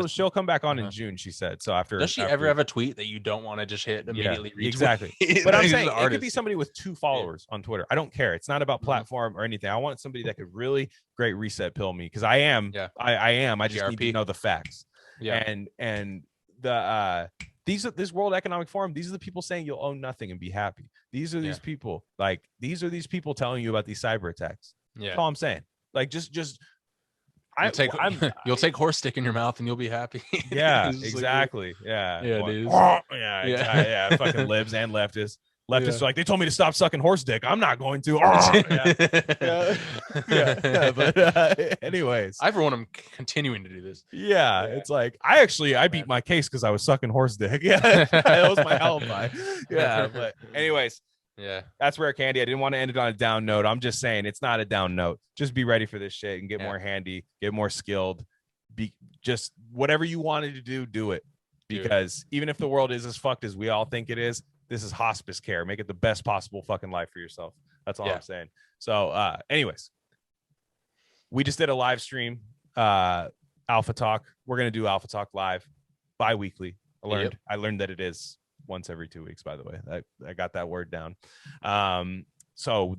She'll come back on in June, she said. So does she ever have a tweet that you don't want to just hit immediately? Yeah, exactly. But I'm saying it could be somebody with 2 followers on Twitter. I don't care. It's not about platform or anything. I want somebody that could really great reset pill me, because I am. I am. I just need to know the facts. Yeah. And the this World Economic Forum, these are the people saying you'll own nothing and be happy. These are these people. Like, these are these people telling you about these cyber attacks. Yeah. That's all I'm saying. Like, you'll take horse stick in your mouth and you'll be happy. Yeah, exactly. Like, dude. Yeah, fucking libs and leftists. Leftists are like, they told me to stop sucking horse dick. I'm not going to. But anyways, I for one am continuing to do this. It's like I beat my case because I was sucking horse dick. Yeah, that was my alibi. Yeah, but anyways, Yeah. That's RareCandy. I didn't want to end it on a down note. I'm just saying it's not a down note. Just be ready for this shit and get more handy, get more skilled. Be just whatever you wanted to do, do it. Because even if the world is as fucked as we all think it is, this is hospice care. Make it the best possible fucking life for yourself. That's all I'm saying. So anyways, we just did a live stream, Alpha Talk. We're going to do Alpha Talk live bi-weekly. I learned that it is once every 2 weeks, by the way. I got that word down. So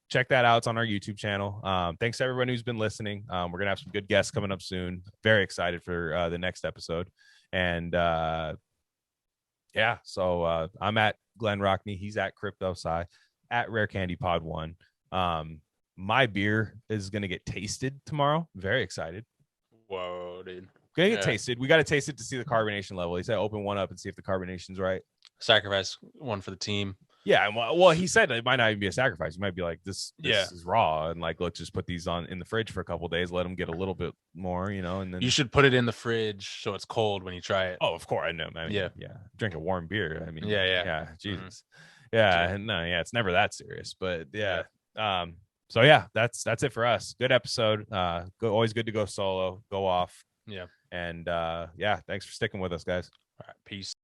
check that out. It's on our YouTube channel. Thanks to everyone who's been listening. We're going to have some good guests coming up soon. Very excited for the next episode. And so I'm at Glen Rockney. He's at Crypto Sci, at RareCandy Pod 1. My beer is going to get tasted tomorrow. Very excited. Whoa, dude. Gonna get tasted. We got to taste it to see the carbonation level. He said open one up and see if the carbonation's right. Sacrifice one for the team. Yeah, well, he said it might not even be a sacrifice. It might be like this is raw, and like let's just put these on in the fridge for a couple of days, let them get a little bit more, and then you should put it in the fridge so it's cold when you try it. Oh, of course, I know. I mean, yeah. Drink a warm beer. I mean, yeah. Jesus, it's never that serious, but yeah. So yeah, that's it for us. Good episode. Always good to go solo, go off. Yeah, and thanks for sticking with us, guys. All right, peace.